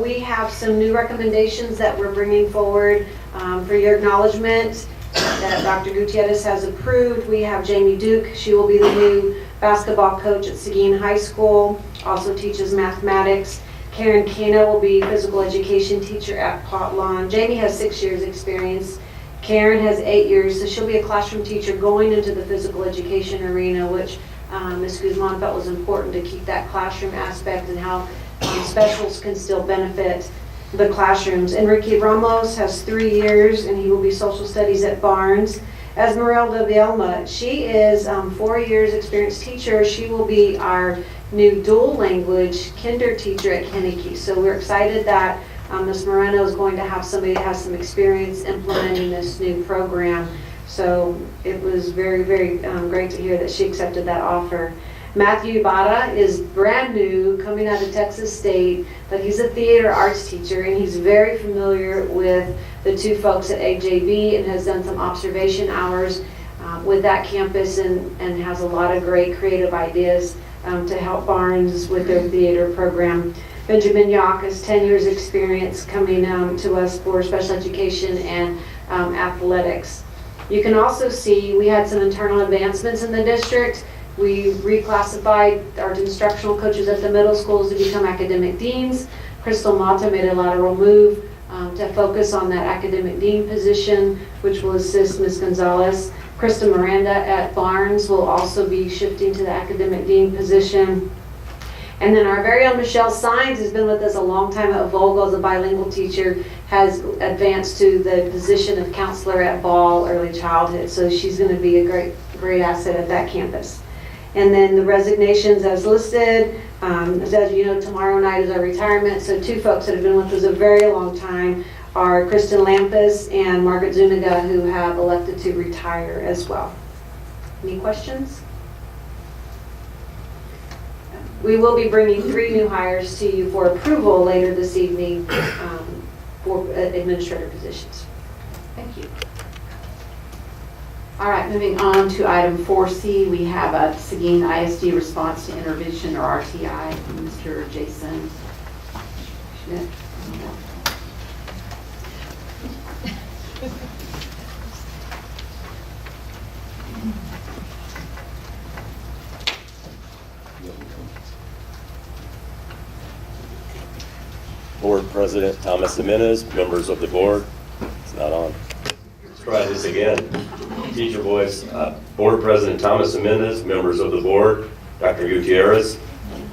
we have some new recommendations that we're bringing forward for your acknowledgement that Dr. Gutierrez has approved. We have Jamie Duke. She will be the new basketball coach at Seguin High School, also teaches mathematics. Karen Cana will be physical education teacher at Pot Lawn. Jamie has 6 years experience. Karen has 8 years, so she'll be a classroom teacher going into the physical education arena, which Ms. Guzman felt was important to keep that classroom aspect and how specials can still benefit the classrooms. Enrique Ramos has 3 years, and he will be social studies at Barnes. Esmeralda Vielma, she is 4 years experienced teacher. She will be our new dual language kinder teacher at Kennedy. So we're excited that Ms. Moreno is going to have somebody that has some experience implementing this new program. So it was very, very great to hear that she accepted that offer. Matthew Ibarra is brand new, coming out of Texas State, but he's a theater arts teacher, and he's very familiar with the two folks at AJB and has done some observation hours with that campus and has a lot of great creative ideas to help Barnes with their theater program. Benjamin Yock has 10 years experience coming to us for special education and athletics. You can also see we had some internal advancements in the district. We reclassified our instructional coaches at the middle schools to become academic deans. Crystal Mata made a lateral move to focus on that academic dean position, which will assist Ms. Gonzalez. Krista Miranda at Barnes will also be shifting to the academic dean position. And then our very own Michelle Sines has been with us a long time at Volgo as a bilingual teacher, has advanced to the position of counselor at Ball Early Childhood. So she's going to be a great asset at that campus. And then the resignations as listed, as you know, tomorrow night is our retirement. So two folks that have been with us a very long time are Kristen Lampus and Margaret Zuniga, who have elected to retire as well. Any questions? We will be bringing 3 new hires to you for approval later this evening for administrator positions. Thank you. All right, moving on to item 4C, we have a Seguin ISD response to intervention, or RTI, from Mr. Jason Schmidt. Board President Thomas Jimenez, members of the board. It's not on. Let's try this again. Teacher voice. Board President Thomas Jimenez, members of the board, Dr. Gutierrez.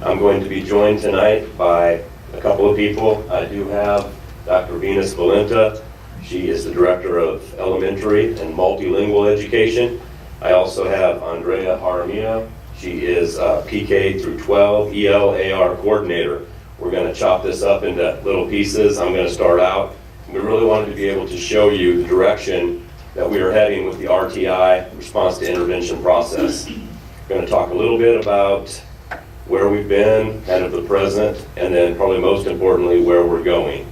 I'm going to be joined tonight by a couple of people. I do have Dr. Venus Valenta. She is the Director of Elementary and Multilingual Education. I also have Andrea Jaramillo. She is PK through 12 ELAR Coordinator. We're going to chop this up into little pieces. I'm going to start out. We really wanted to be able to show you the direction that we are heading with the RTI, response to intervention process. We're going to talk a little bit about where we've been, kind of the present, and then probably most importantly, where we're going.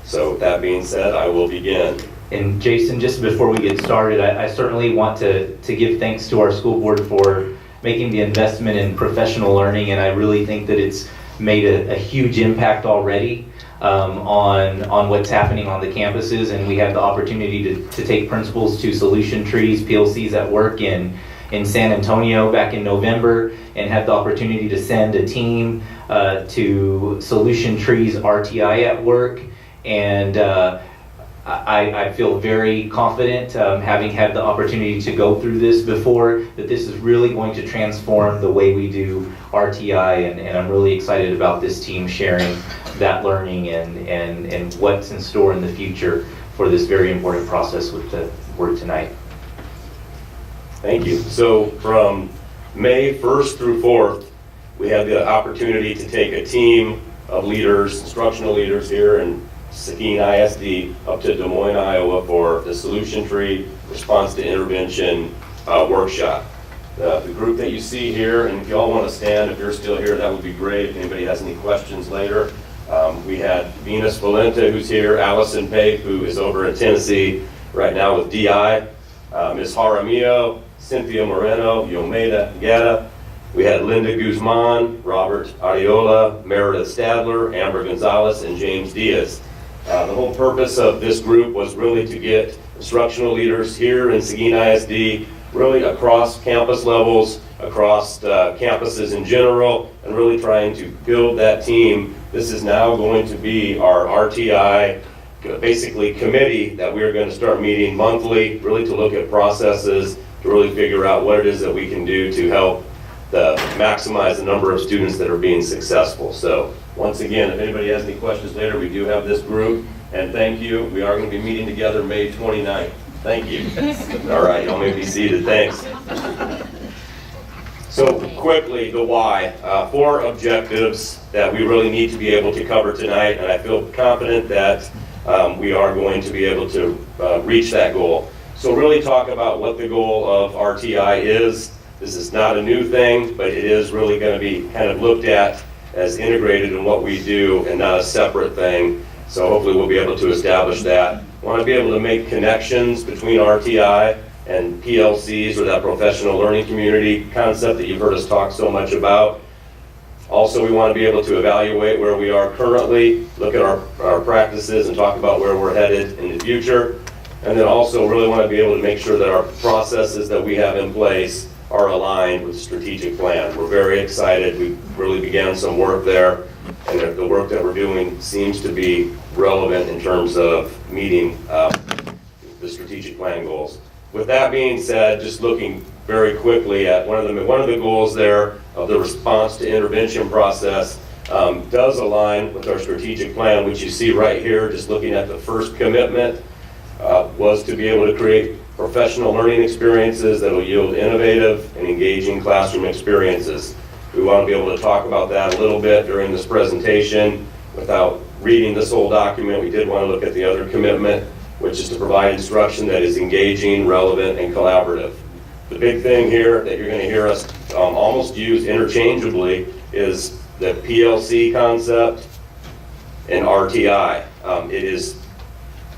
So with that being said, I will begin. And Jason, just before we get started, I certainly want to give thanks to our school board for making the investment in professional learning, and I really think that it's made a huge impact already on what's happening on the campuses, and we have the opportunity to take principals to Solution Trees, PLCs at work in San Antonio back in November, and had the opportunity to send a team to Solution Trees RTI at work, and I feel very confident, having had the opportunity to go through this before, that this is really going to transform the way we do RTI, and I'm really excited about this team sharing that learning and what's in store in the future for this very important process with the word tonight. Thank you. So from May 1st through 4th, we had the opportunity to take a team of leaders, instructional leaders here in Seguin ISD up to Des Moines, Iowa for the Solution Tree Response to Intervention workshop. The group that you see here, and if you all want to stand, if you're still here, that would be great. If anybody has any questions later. We had Venus Valenta, who's here, Allison Pape, who is over in Tennessee right now with DI, Ms. Jaramillo, Cynthia Moreno, Yomeda Guetta. We had Linda Guzman, Robert Ariola, Meredith Stadler, Amber Gonzalez, and James Diaz. The whole purpose of this group was really to get instructional leaders here in Seguin ISD, really across campus levels, across campuses in general, and really trying to build that team. This is now going to be our RTI, basically committee that we're going to start meeting monthly, really to look at processes, to really figure out what it is that we can do to help maximize the number of students that are being successful. So once again, if anybody has any questions later, we do have this group, and thank you. We are going to be meeting together May 29th. Thank you. All right, y'all may be seated. Thanks. So quickly, the why. 4 objectives that we really need to be able to cover tonight, and I feel confident that we are going to be able to reach that goal. So really talk about what the goal of RTI is. This is not a new thing, but it is really going to be kind of looked at as integrated in what we do and not a separate thing. So hopefully we'll be able to establish that. Want to be able to make connections between RTI and PLCs, or that professional learning community concept that you've heard us talk so much about. Also, we want to be able to evaluate where we are currently, look at our practices and talk about where we're headed in the future. And then also really want to be able to make sure that our processes that we have in place are aligned with the strategic plan. We're very excited. We really began some work there, and the work that we're doing seems to be relevant in terms of meeting the strategic plan goals. With that being said, just looking very quickly at one of the goals there of the response to intervention process does align with our strategic plan, which you see right here, just looking at the first commitment, was to be able to create professional learning experiences that will yield innovative and engaging classroom experiences. We want to be able to talk about that a little bit during this presentation. Without reading this whole document, we did want to look at the other commitment, which is to provide instruction that is engaging, relevant, and collaborative. The big thing here that you're going to hear us almost use interchangeably is the PLC concept and RTI.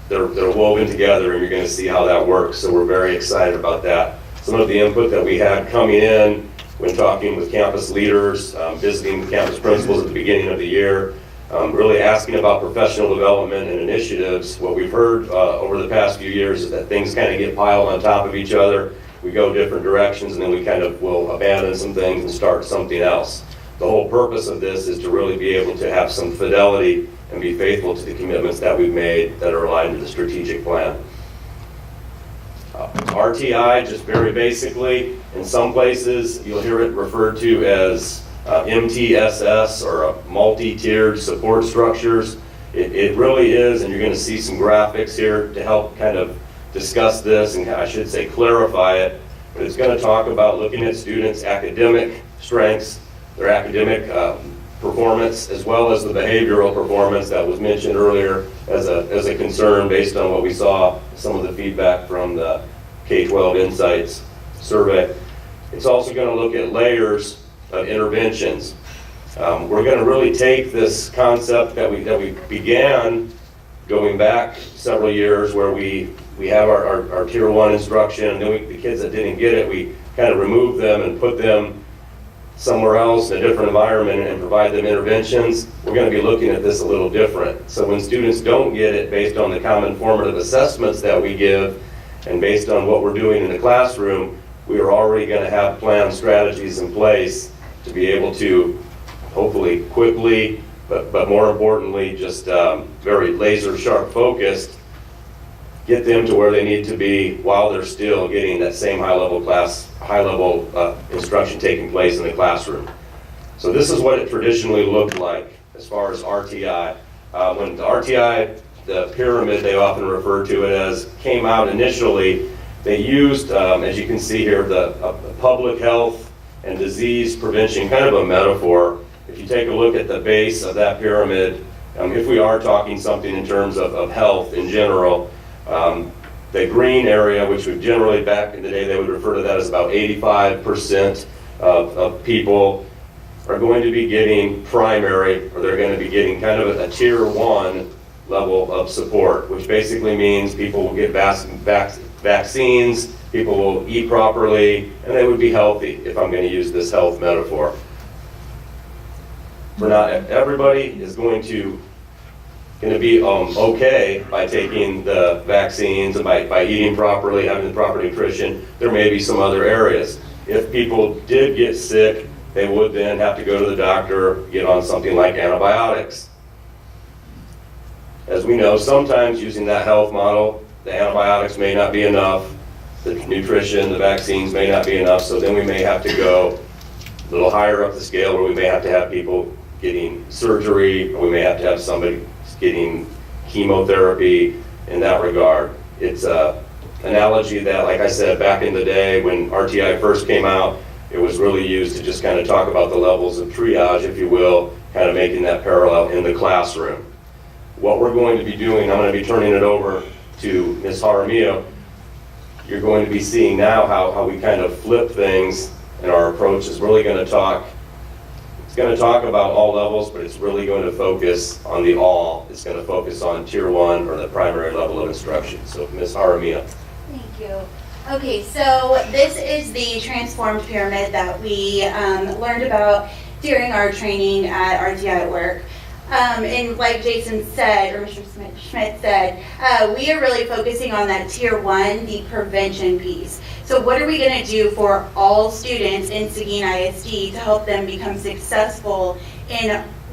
They're woven together, and you're going to see how that works. So we're very excited about that. Some of the input that we had coming in when talking with campus leaders, visiting campus principals at the beginning of the year, really asking about professional development and initiatives. What we've heard over the past few years is that things kind of get piled on top of each other. We go different directions, and then we kind of will abandon some things and start something else. The whole purpose of this is to really be able to have some fidelity and be faithful to the commitments that we've made that are aligned to the strategic plan. RTI, just very basically, in some places you'll hear it referred to as MTSS, or multi-tiered support structures. It really is, and you're going to see some graphics here to help kind of discuss this, and I should say clarify it. But it's going to talk about looking at students' academic strengths, their academic performance, as well as the behavioral performance that was mentioned earlier as a concern based on what we saw, some of the feedback from the K-12 Insights survey. It's also going to look at layers of interventions. We're going to really take this concept that we began going back several years where we have our tier 1 instruction, and then the kids that didn't get it, we kind of remove them and put them somewhere else in a different environment and provide them interventions. We're going to be looking at this a little different. So when students don't get it based on the common formative assessments that we give and based on what we're doing in the classroom, we are already going to have planned strategies in place to be able to hopefully quickly, but more importantly, just very laser sharp focused, get them to where they need to be while they're still getting that same high level instruction taking place in the classroom. So this is what it traditionally looked like as far as RTI. When the RTI, the pyramid they often refer to it as, came out initially, they used, as you can see here, the public health and disease prevention, kind of a metaphor. If you take a look at the base of that pyramid, if we are talking something in terms of health in general, the green area, which would generally, back in the day, they would refer to that as about 85% of people are going to be getting primary, or they're going to be getting kind of a tier 1 level of support, which basically means people will get vaccines, people will eat properly, and they would be healthy, if I'm going to use this health metaphor. For not everybody is going to be okay by taking the vaccines and by eating properly, having the proper nutrition. There may be some other areas. If people did get sick, they would then have to go to the doctor, get on something like antibiotics. As we know, sometimes using that health model, the antibiotics may not be enough, the nutrition, the vaccines may not be enough, so then we may have to go a little higher up the scale where we may have to have people getting surgery, or we may have to have somebody getting chemotherapy in that regard. It's an analogy that, like I said, back in the day when RTI first came out, it was really used to just kind of talk about the levels of triage, if you will, kind of making that parallel in the classroom. What we're going to be doing, I'm going to be turning it over to Ms. Jaramillo. You're going to be seeing now how we kind of flip things, and our approach is really going to talk. It's going to talk about all levels, but it's really going to focus on the all. It's going to focus on tier 1 or the primary level of instruction. So Ms. Jaramillo. Thank you. Okay, so this is the transformed pyramid that we learned about during our training at RTI at Work. And like Jason said, or Mr. Schmidt said, we are really focusing on that tier 1, the prevention piece. So what are we going to do for all students in Seguin ISD to help them become successful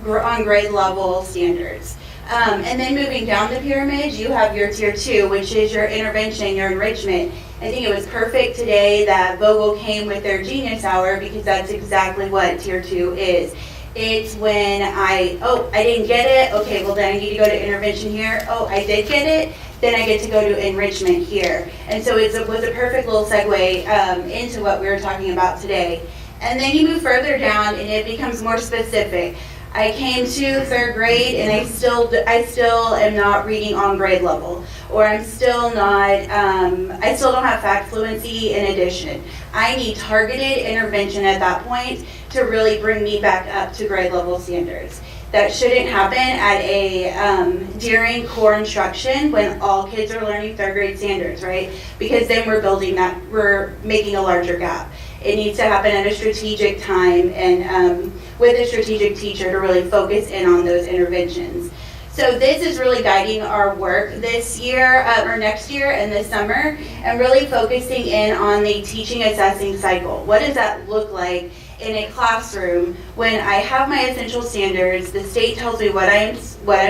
on grade level standards? And then moving down the pyramid, you have your tier 2, which is your intervention, your enrichment. I think it was perfect today that Vogel came with their Genius Hour, because that's exactly what tier 2 is. It's when I didn't get it, okay, well then I need to go to intervention here. Oh, I did get it, then I get to go to enrichment here. And so it was a perfect little segue into what we were talking about today. And then you move further down and it becomes more specific. I came to 3rd grade and I still am not reading on grade level, or I'm still not, I still don't have fact fluency in addition. I need targeted intervention at that point to really bring me back up to grade level standards. That shouldn't happen at during core instruction when all kids are learning 3rd grade standards, right? Because then we're making a larger gap. It needs to happen at a strategic time and with a strategic teacher to really focus in on those interventions. So this is really guiding our work this year or next year and this summer, and really focusing in on the teaching assessing cycle. What does that look like in a classroom when I have my essential standards, the state tells me what I'm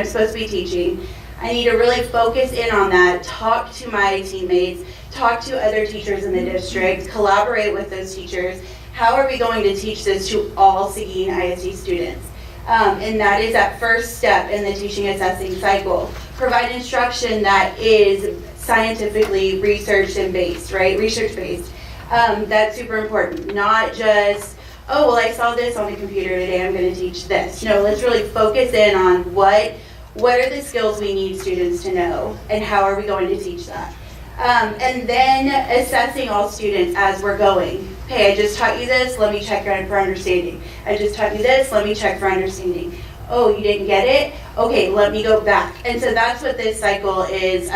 supposed to be teaching? I need to really focus in on that, talk to my teammates, talk to other teachers in the district, collaborate with those teachers. How are we going to teach this to all Seguin ISD students? And that is that first step in the teaching assessing cycle. Provide instruction that is scientifically researched and based, right? Research based. That's super important. Not just, oh, well, I saw this on the computer today, I'm going to teach this. No, let's really focus in on what are the skills we need students to know, and how are we going to teach that? And then assessing all students as we're going. Hey, I just taught you this, let me check for understanding. I just taught you this, let me check for understanding. Oh, you didn't get it? Okay, let me go back. And so that's what this cycle is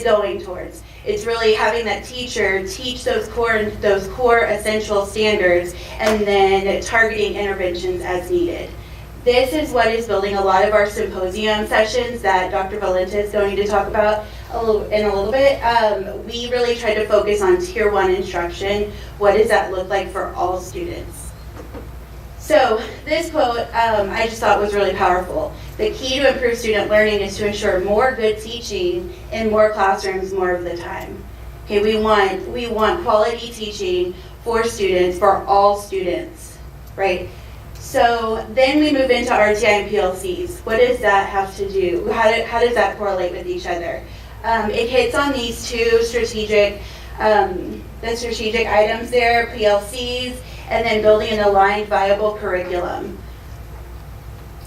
going towards. It's really having that teacher teach those core essential standards and then targeting interventions as needed. This is what is building a lot of our symposium sessions that Dr. Valenta is going to talk about in a little bit. We really try to focus on Tier 1 instruction. What does that look like for all students? So this quote I just thought was really powerful. The key to improve student learning is to ensure more good teaching in more classrooms more of the time. Okay, we want quality teaching for students, for all students, right? So then we move into RTI and PLCs. What does that have to do? How does that correlate with each other? It hits on these two strategic items there, PLCs, and then building an aligned, viable curriculum.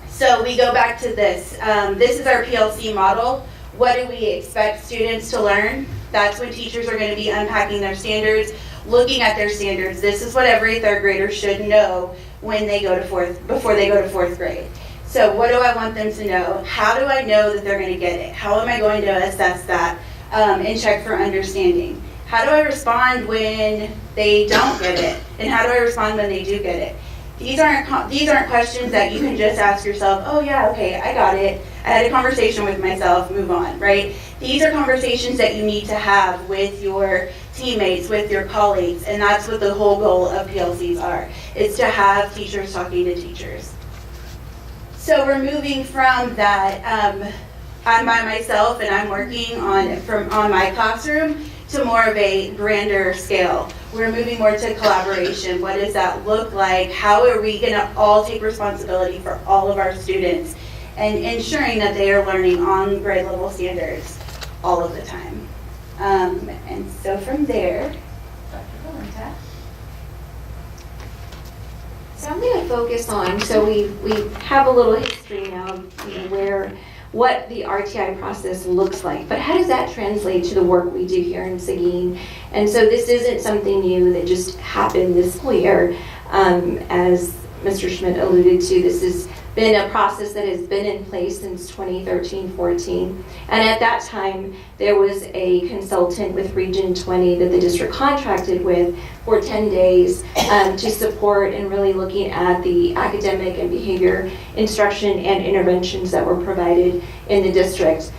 So we go back to this. This is our PLC model. What do we expect students to learn? That's when teachers are going to be unpacking their standards, looking at their standards. This is what every third grader should know when they go to before they go to fourth grade. So what do I want them to know? How do I know that they're going to get it? How am I going to assess that and check for understanding? How do I respond when they don't get it? And how do I respond when they do get it? These aren't questions that you can just ask yourself, oh yeah, okay, I got it. I had a conversation with myself, move on, right? These are conversations that you need to have with your teammates, with your colleagues, and that's what the whole goal of PLCs are, is to have teachers talking to teachers. So we're moving from that, I'm by myself and I'm working on my classroom to more of a grander scale. We're moving more to collaboration. What does that look like? How are we going to all take responsibility for all of our students and ensuring that they are learning on grade level standards all of the time? And so from there, Dr. Valenta. So I'm going to focus on, so we have a little history now of what the RTI process looks like, but how does that translate to the work we do here in Seguin? And so this isn't something new that just happened this school year. As Mr. Schmidt alluded to, this has been a process that has been in place since 2013-14. And at that time, there was a consultant with Region 20 that the district contracted with for 10 days to support and really looking at the academic and behavior instruction and interventions that were provided in the district.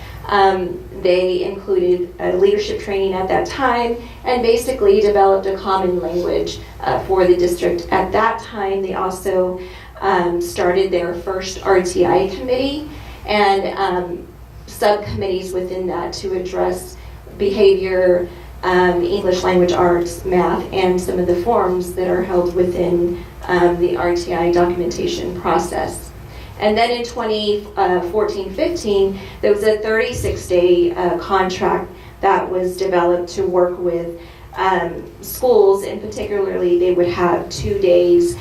They included leadership training at that time and basically developed a common language for the district. At that time, they also started their first RTI committee and subcommittees within that to address behavior, English language arts, math, and some of the forms that are held within the RTI documentation process. And then in 2014-15, there was a 36-day contract that was developed to work with schools, and particularly they would have 2 days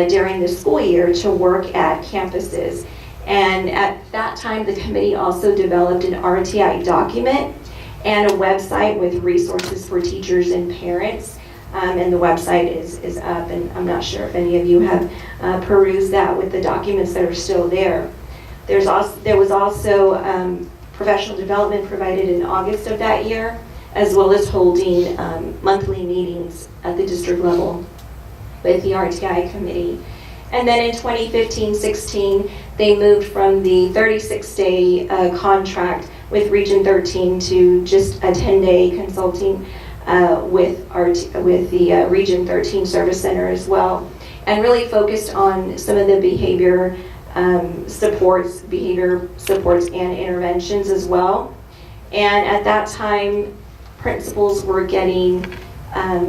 during the school year to work at campuses. And at that time, the committee also developed an RTI document and a website with resources for teachers and parents. And the website is up, and I'm not sure if any of you have perused that with the documents that are still there. There was also professional development provided in August of that year, as well as holding monthly meetings at the district level with the RTI committee. And then in 2015-16, they moved from the 36-day contract with Region 13 to just a 10-day consulting with the Region 13 Service Center as well, and really focused on some of the behavior supports and interventions as well. And at that time, principals were getting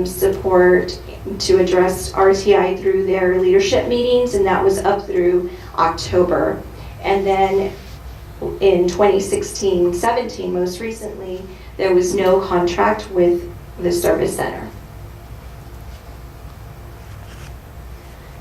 support to address RTI through their leadership meetings, and that was up through October. And then in 2016-17, most recently, there was no contract with the service center.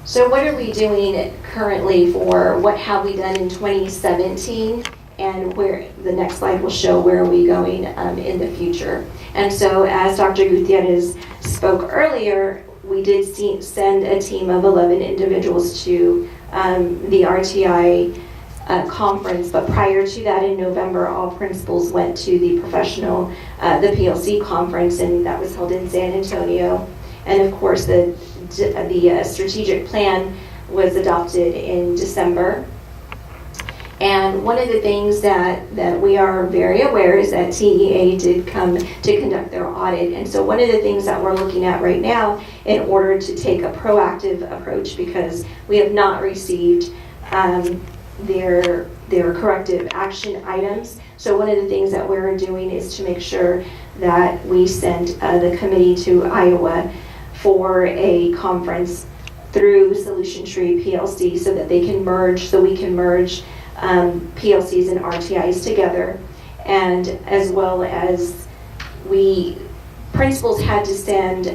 So what are we doing currently for what have we done in 2017, and where the next slide will show where are we going in the future. And so as Dr. Gutierrez spoke earlier, we did send a team of 11 individuals to the RTI conference, but prior to that in November, all principals went to the the PLC conference, and that was held in San Antonio. And of course, the strategic plan was adopted in December. And one of the things that we are very aware is that TEA did come to conduct their audit. And so one of the things that we're looking at right now in order to take a proactive approach, because we have not received their corrective action items. So one of the things that we're doing is to make sure that we send the committee to Iowa for a conference through Solution Tree PLC so that they can merge, so we can merge PLCs and RTIs together. And as well as principals had to send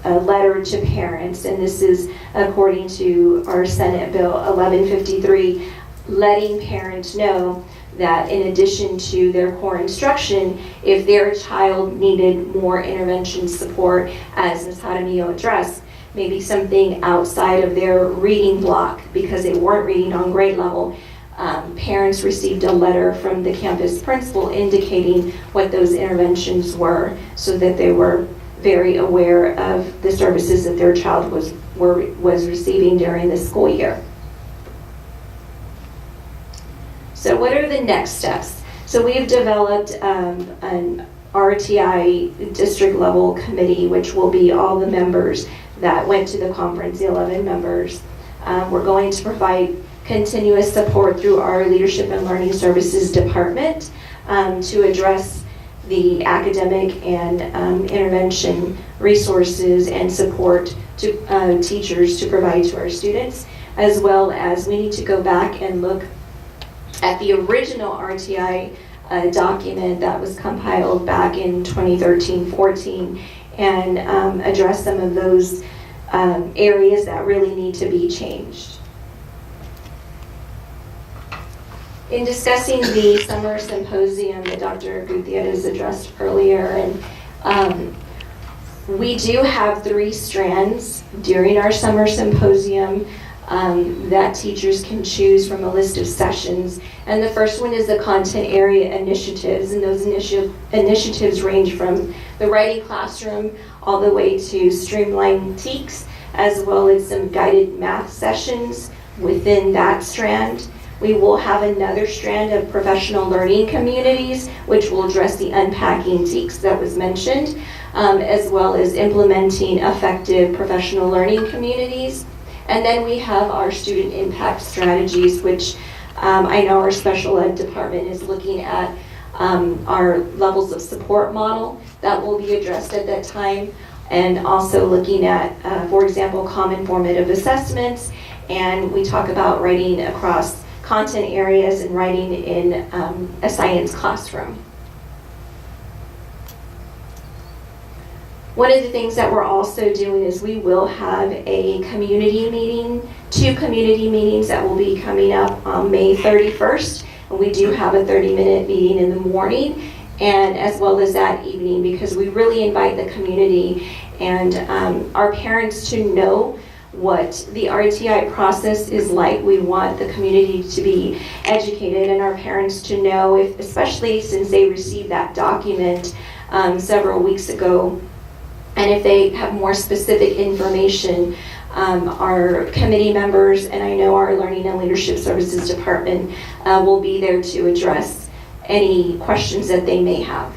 a letter to parents, and this is according to our Senate Bill 1153, letting parents know that in addition to their core instruction, if their child needed more intervention support, as Ms. Jaramillo addressed, maybe something outside of their reading block because they weren't reading on grade level, parents received a letter from the campus principal indicating what those interventions were, so that they were very aware of the services that their child was receiving during the school year. So what are the next steps? So we've developed an RTI district level committee, which will be all the members that went to the conference, the 11 members. We're going to provide continuous support through our Leadership and Learning Services Department to address the academic and intervention resources and support to teachers to provide to our students, as well as we need to go back and look at the original RTI document that was compiled back in 2013-14 and address some of those areas that really need to be changed. In discussing the summer symposium that Dr. Gutierrez addressed earlier, and we do have 3 strands during our summer symposium that teachers can choose from a list of sessions. And the first one is the content area initiatives, and those initiatives range from the writing classroom all the way to streamlined TEKS, as well as some guided math sessions within that strand. We will have another strand of professional learning communities, which will address the unpacking TEKS that was mentioned, as well as implementing effective professional learning communities. And then we have our student impact strategies, which I know our special ed department is looking at our levels of support model that will be addressed at that time, and also looking at, for example, common formative assessments. And we talk about writing across content areas and writing in a science classroom. One of the things that we're also doing is we will have a community meeting, 2 community meetings that will be coming up on May 31st. And we do have a 30-minute meeting in the morning, and as well as that evening, because we really invite the community and our parents to know what the RTI process is like. We want the community to be educated and our parents to know, if, especially since they received that document several weeks ago, and if they have more specific information, our committee members and I know our Learning and Leadership Services Department will be there to address any questions that they may have.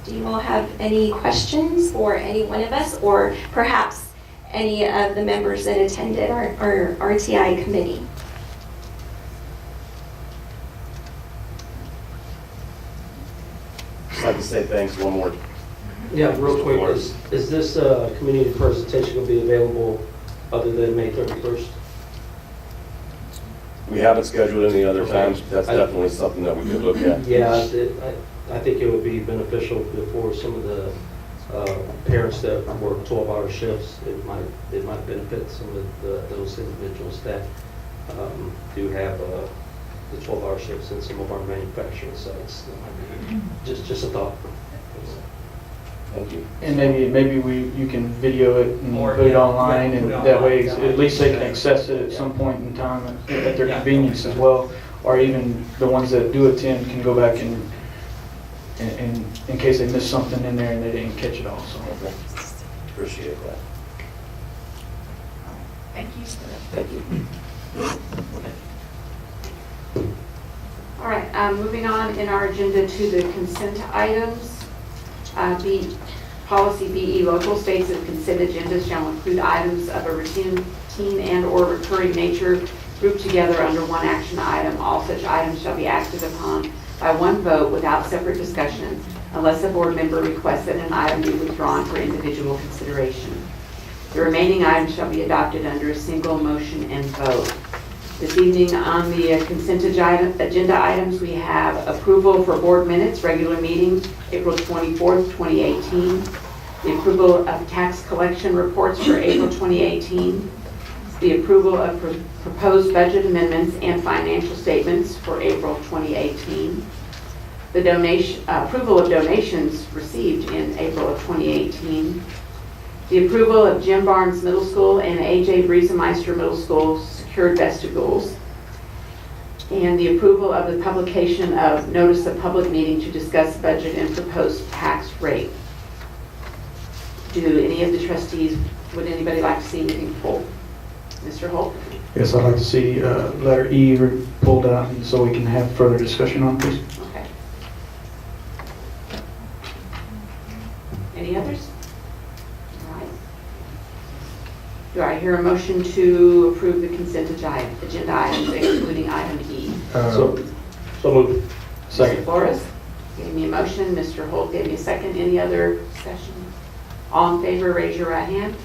Do you all have any questions for any one of us, or perhaps any of the members that attended our RTI committee? I'd like to say thanks one more. Yeah, real quick, is this community presentation going to be available other than May 31st? We haven't scheduled any other times, but that's definitely something that we could look at. Yeah, I think it would be beneficial for some of the parents that work 12-hour shifts. It might benefit some of those individuals that do have the 12-hour shifts in some of our manufacturing sites. Just a thought. Thank you. And maybe you can video it and Or, put it yeah, online, put and it that online, way yeah. at least they can access it at some point in time at their convenience as well. Or even the ones that do attend can go back and in case they missed something in there and they didn't catch it all. So Appreciate that. Thank you. Thank you. All right, moving on in our agenda to the consent items. Policy BE local states that consent agendas shall include items of a routine and/or recurring nature grouped together under one action item. All such items shall be acted upon by one vote without separate discussion unless a board member requests that an item be withdrawn for individual consideration. The remaining items shall be adopted under a single motion and vote. This evening on the consent agenda items, we have approval for board minutes, regular meeting, April 24th, 2018. The approval of tax collection reports for April 2018. The approval of proposed budget amendments and financial statements for April 2018. The approval of donations received in April of 2018. The approval of Jim Barnes Middle School and A.J. Briesemeister Middle School secured vestibules, and the approval of the publication of notice of public meeting to discuss budget and proposed tax rate. Do any of the trustees, would anybody like to see anything pulled? Mr. Holt? yes, I'd like to see letter E pulled out and so we can have further discussion on it, please. Okay. Any others? All right. Do I hear a motion to approve the consent agenda items excluding item E? So moved. Second. Mr. Flores gave me a motion, Mr. Holt gave me a second. Any other discussion? All in favor, raise your right hand.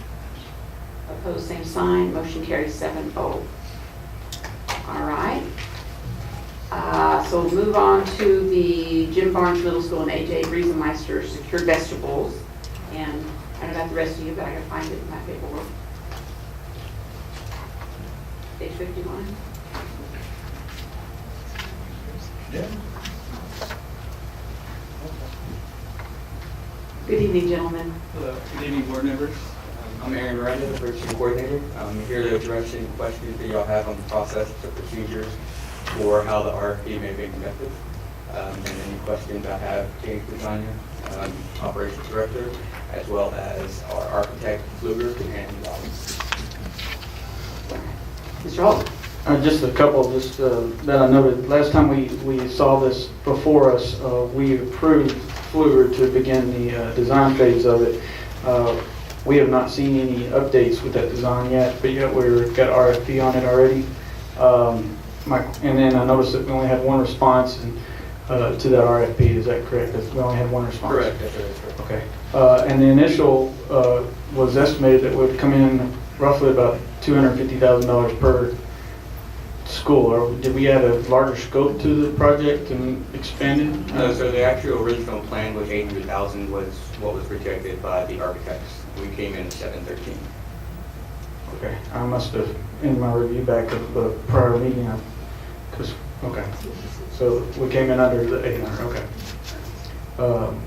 Opposed, same sign. Motion carries 7-0. All right. So we'll move on to the Jim Barnes Middle School and A.J. Briesemeister secured vestibules. And I don't know about the rest of you, but I gotta find it in my paperwork. Page 51. Yeah. Good evening, gentlemen. Hello, good evening, board members. I'm Aaron Miranda, the purchasing coordinator. I'm here to address any questions that y'all have on the process, the procedures for how the RFP may be conducted. And any questions I have, James Lasagna, operations director, as well as our architect, Fluger, and Mr. Holt? Just a couple just that I noted. Last time we saw this before us, we approved Fluger to begin the design phase of it. We have not seen any updates with that design yet, but yet we've got RFP on it already. And then I noticed that we only had one response to that RFP. Is that correct? We only had one response? Correct, that's correct. Okay. And the initial was estimated that would come in roughly about $250,000 per school. Or did we add a larger scope to the project and expand it? So the actual original plan was 800,000 was what was projected by the architects. We came in at 713. Okay, I must have, in my review back of the prior meeting, okay. So we came in under the 800, okay.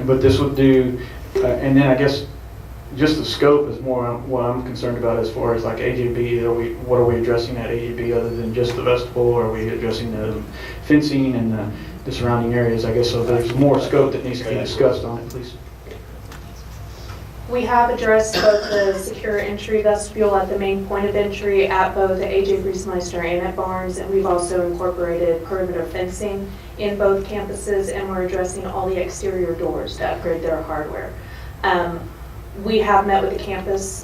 But this would do, and then I guess just the scope is more what I'm concerned about as far as like AJB. What are we addressing at AJB other than just the vestibule? Are we addressing the fencing and the surrounding areas? I guess so. There's more scope that needs to be discussed on it, please. We have addressed both the secure entry vestibule at the main point of entry at both the A.J. Briesemeister and at Barnes, and we've also incorporated perimeter fencing in both campuses, and we're addressing all the exterior doors to upgrade their hardware. We have met with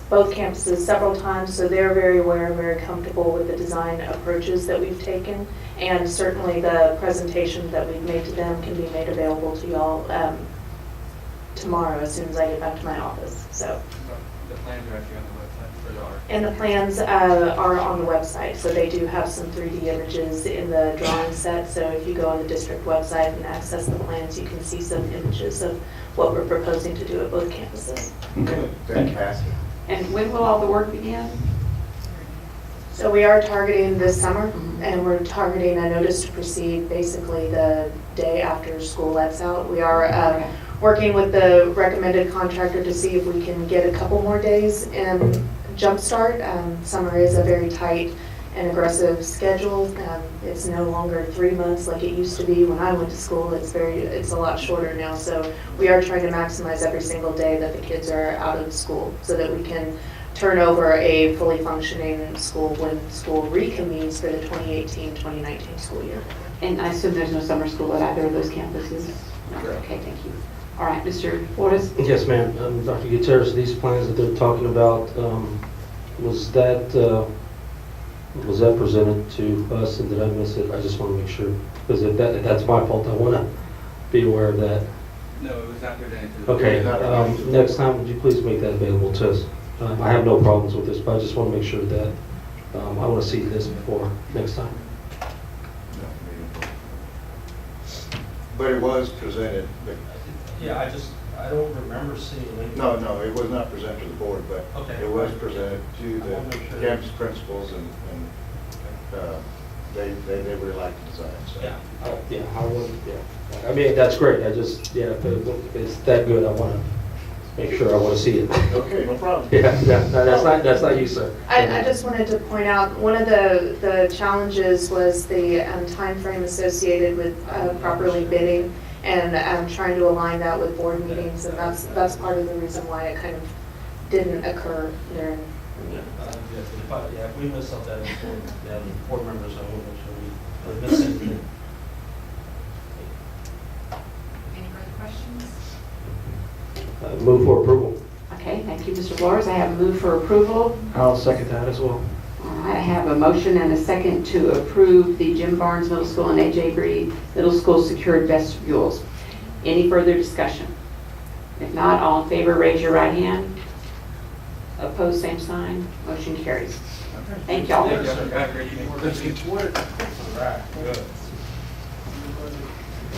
both campuses several times, so they're very aware and very comfortable with the design approaches that we've taken, and certainly the presentation that we've made to them can be made available to y'all tomorrow as soon as I get back to my office. So. The plans are actually on the website for the RFP. And the plans are on the website, so they do have some 3D images in the drawing set. So if you go on the district website and access the plans, you can see some images of what we're proposing to do at both campuses. Okay, fantastic. And when will all the work begin? So we are targeting this summer, and we're targeting a notice to proceed basically the day after school lets out. We are working with the recommended contractor to see if we can get a couple more days in jumpstart. Summer is a very tight and aggressive schedule. It's no longer 3 months like it used to be when I went to school. It's a lot shorter now. So we are trying to maximize every single day that the kids are out of school so that we can turn over a fully functioning school when school reconvenes for the 2018-2019 school year. And I assume there's no summer school at either of those campuses? No. Okay, thank you. All right, Mr. Flores? Yes, ma'am. Dr. Gutierrez, these plans that they're talking about, was that presented to us, and did I miss it? I just want to make sure, because if that's my fault, I want to be aware of that. No, it was not presented to the Okay, board. next time, would you please make that available to us? I have no problems with this, but I just want to make sure that I want to see this before next time. But it was presented. Yeah, I don't remember seeing it. No, it was not presented to the board, but Okay. it was presented to I wanna make sure. the campus principals, and they really liked the design. So. Yeah, I would, yeah. I mean, that's great. I just, if it's that good, I want to make sure I want to see it. Okay, no problem. Yeah, no, that's not you, sir. I just wanted to point out, one of the challenges was the time frame associated with properly bidding and trying to align that with board meetings, and that's part of the reason why it kind of didn't occur during the meeting. If we miss something, the board members, I want to make sure we miss anything. Any further questions? Move for approval. Okay, thank you, Mr. Flores. I have a move for approval. I'll second that as well. All right, I have a motion and a second to approve the Jim Barnes Middle School and A.J. Breed Middle School secured vestibules. Any further discussion? If not, all in favor, raise your right hand. Opposed, same sign. Motion carries. Thank y'all. Let's get to work. All right, good.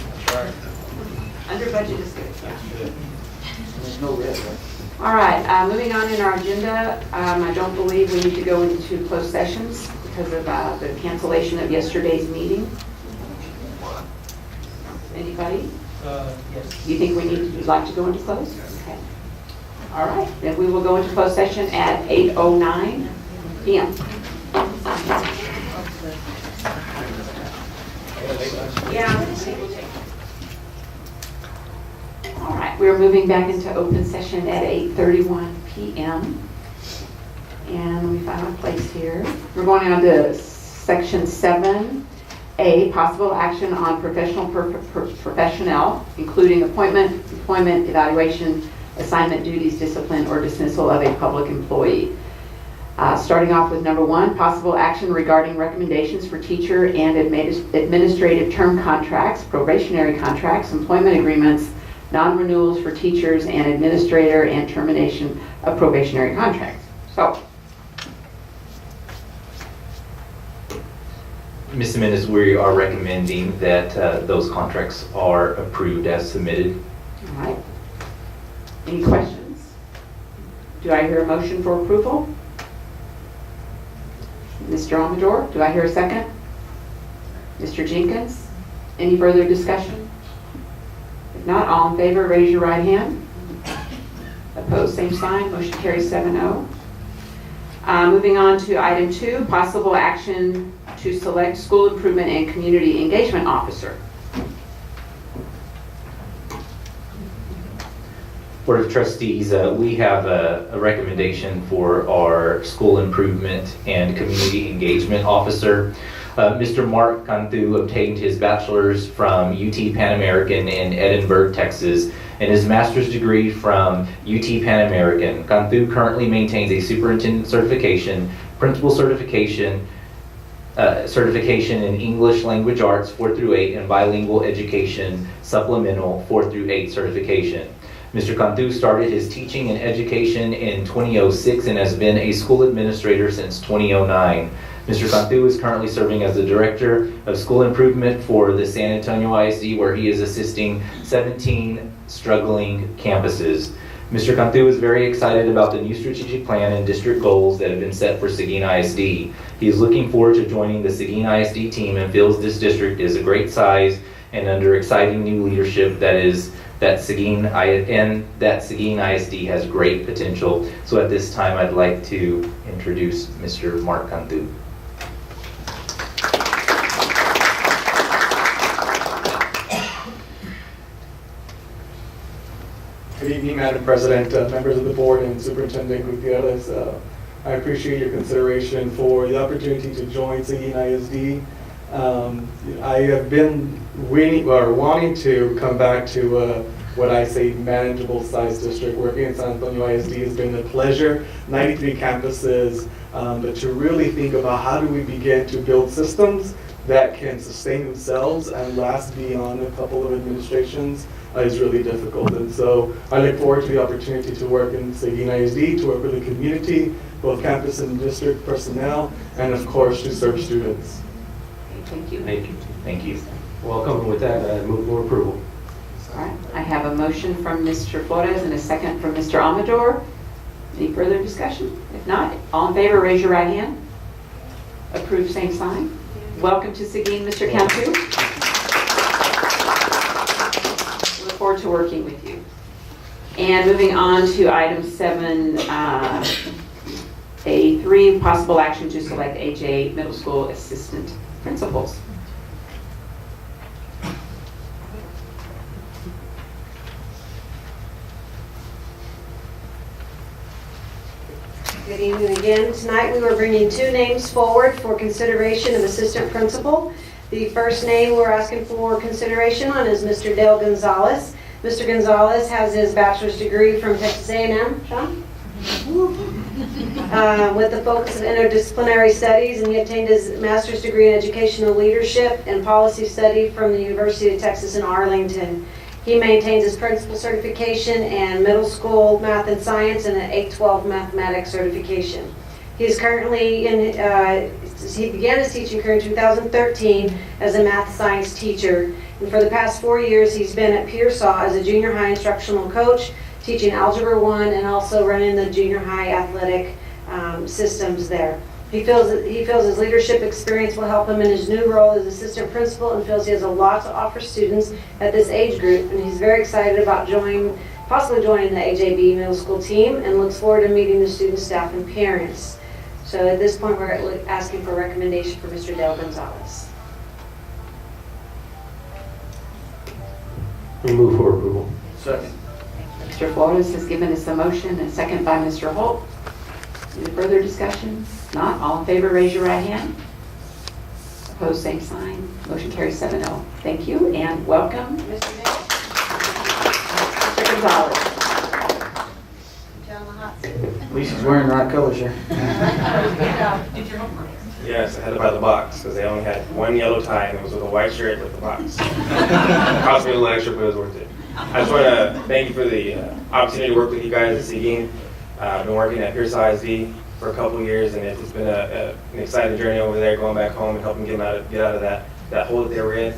That's right. Under budget is good. There's no red, right? All right, moving on in our agenda, I don't believe we need to go into closed sessions because of the cancellation of yesterday's meeting. Anybody? Yes. You think would like to go into closed? Okay. All right, then we will go into closed session at 8:09 p.m. Yeah. All right, we're moving back into open session at 8:31 p.m. And let me find my place here. We're going on to section 7A, possible action on professional, including appointment, employment, evaluation, assignment duties, discipline, or dismissal of a public employee. Starting off with number 1, possible action regarding recommendations for teacher and administrative term contracts, probationary contracts, employment agreements, non-renewals for teachers and administrator, and termination of probationary contracts. So, Ms. Jimenez, we are recommending that those contracts are approved as submitted. all right. Any questions? Do I hear a motion for approval? Mr. Amador, do I hear a second? Mr. Jenkins, any further discussion? If not, all in favor, raise your right hand. Opposed, same sign. Motion carries 7-0. Moving on to item 2, possible action to select school improvement and community engagement officer. Board of Trustees, we have a recommendation for our school improvement and community engagement officer. Mr. Mark Cantu obtained his bachelor's from UT Pan American in Edinburgh, Texas, and his master's degree from UT Pan American. Cantu currently maintains a superintendent certification, principal certification, certification in English Language Arts 4 through 8, and bilingual education supplemental 4 through 8 certification. Mr. Cantu started his teaching and education in 2006 and has been a school administrator since 2009. Mr. Cantu is currently serving as the Director of School Improvement for the San Antonio ISD, where he is assisting 17 struggling campuses. Mr. Cantu is very excited about the new strategic plan and district goals that have been set for Seguin ISD. He is looking forward to joining the Seguin ISD team and feels this district is a great size and under exciting new leadership that Seguin ISD has great potential. So at this time, I'd like to introduce Mr. Mark Cantu. Good evening, Madam President, members of the board, and Superintendent Gutierrez. I appreciate your consideration for the opportunity to join Seguin ISD. I have been wanting to come back to what I say manageable size district. Working in San Antonio ISD has been a pleasure, 93 campuses, but to really think about how do we begin to build systems that can sustain themselves and last beyond a couple of administrations is really difficult. And so I look forward to the opportunity to work in Seguin ISD, to work with the community, both campus and district personnel, and of course to serve students. Thank you. Thank you. Thank you. Welcome. With that, I move for approval. All right, I have a motion from Mr. Flores and a second from Mr. Amador. Any further discussion? If not, all in favor, raise your right hand. Approved, same sign. Welcome to Seguin, Mr. Cantu. Look forward to working with you. And moving on to item 7A3, possible action to select AJ Middle School assistant principals. Good evening again. Tonight we were bringing two names forward for consideration of assistant principal. The first name we're asking for consideration on is Mr. Dale Gonzalez. Mr. Gonzalez has his bachelor's degree from Texas A&M, Sean? With the focus of interdisciplinary studies, and he obtained his master's degree in educational leadership and policy study from the University of Texas in Arlington. He maintains his principal certification and middle school math and science and an 8-12 mathematics certification. He is currently he began his teaching career in 2013 as a math science teacher. And for the past 4 years, he's been at Pearsall as a junior high instructional coach, teaching Algebra 1 and also running the junior high athletic systems there. He feels his leadership experience will help him in his new role as assistant principal and feels he has a lot to offer students at this age group. And he's very excited about possibly joining the AJB middle school team and looks forward to meeting the students, staff, and parents. So at this point, we're asking for a recommendation for Mr. Dale Gonzalez. We move for approval. Second. Mr. Flores has given us a motion and second by Mr. Holt. Any further discussion? Not, all in favor, raise your right hand. Opposed, same sign. Motion carries 7-0. Thank you and welcome, Mr. Gonzalez. At least he's wearing the right colors here. Yes, I had to buy the box because they only had one yellow tie and it was with a white shirt with the box. It cost me a little extra, but it was worth it. I just want to thank you for the opportunity to work with you guys at Seguin. I've been working at Pearsall ISD for a couple of years, and it's been an exciting journey over there, going back home and helping get out of that hole that they were in.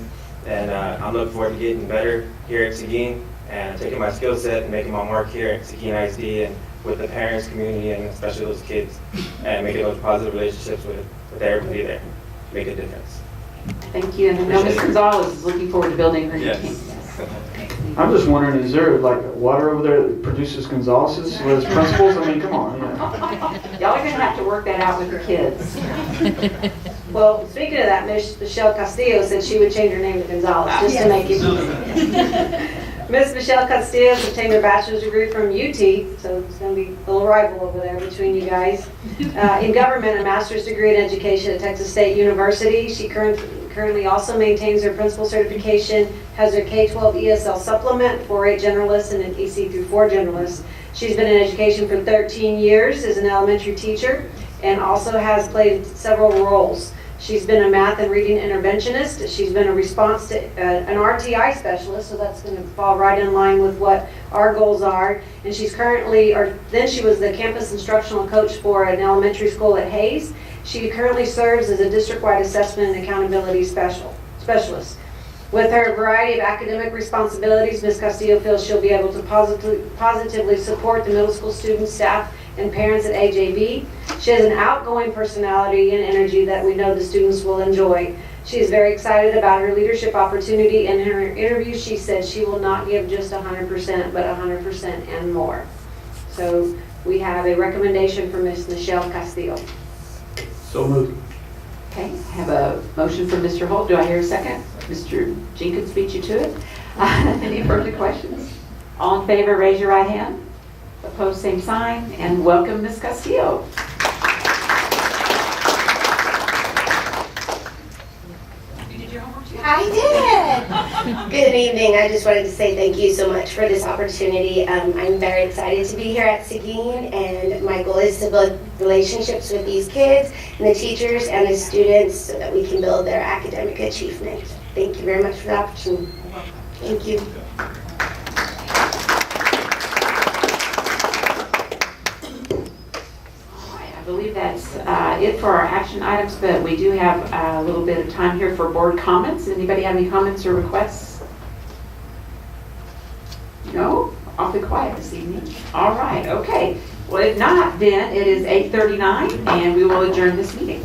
And I'm looking forward to getting better here at Seguin and taking my skill set and making my mark here at Seguin ISD and with the parents, community, and especially those kids, and making those positive relationships with everybody there. Make a difference. Thank you. And I know Ms. Gonzalez is looking forward to building her new team. I'm just wondering, is there like water over there that produces Gonzalez's with his principals? I mean, come on. Yeah. Y'all are going to have to work that out with the kids. Well, speaking of that, Michelle Castillo said she would change her name to Gonzalez just to make it easy. Ms. Michelle Castillo has obtained her bachelor's degree from UT, so it's going to be a little rival over there between you guys. In government, a master's degree in education at Texas State University. She currently also maintains her principal certification, has her K-12 ESL supplement, 4-8 generalist, and an EC through 4 generalist. She's been in education for 13 years as an elementary teacher and also has played several roles. She's been a math and reading interventionist. She's been a response to an RTI specialist, so that's going to fall right in line with what our goals are. And she's then she was the campus instructional coach for an elementary school at Hayes. She currently serves as a district-wide assessment and accountability specialist. With her variety of academic responsibilities, Ms. Castillo feels she'll be able to positively support the middle school students, staff, and parents at AJB. She has an outgoing personality and energy that we know the students will enjoy. She is very excited about her leadership opportunity. In her interview, she said she will not give just 100%, but 100% and more. So we have a recommendation for Ms. Michelle Castillo. So moved. Okay, I have a motion from Mr. Holt. Do I hear a second? Mr. Jenkins beat you to it. Any further questions? All in favor, raise your right hand. Opposed, same sign. And welcome, Ms. Castillo. I did. Good evening. I just wanted to say thank you so much for this opportunity. I'm very excited to be here at Seguin, and my goal is to build relationships with these kids and the teachers and the students so that we can build their academic achievement. Thank you very much for the opportunity. Thank you. I believe that's it for our action items, but we do have a little bit of time here for board comments. Anybody have any comments or requests? No? Awfully quiet this evening. All right, okay. Well, if not, then it is 8:39 and we will adjourn this meeting.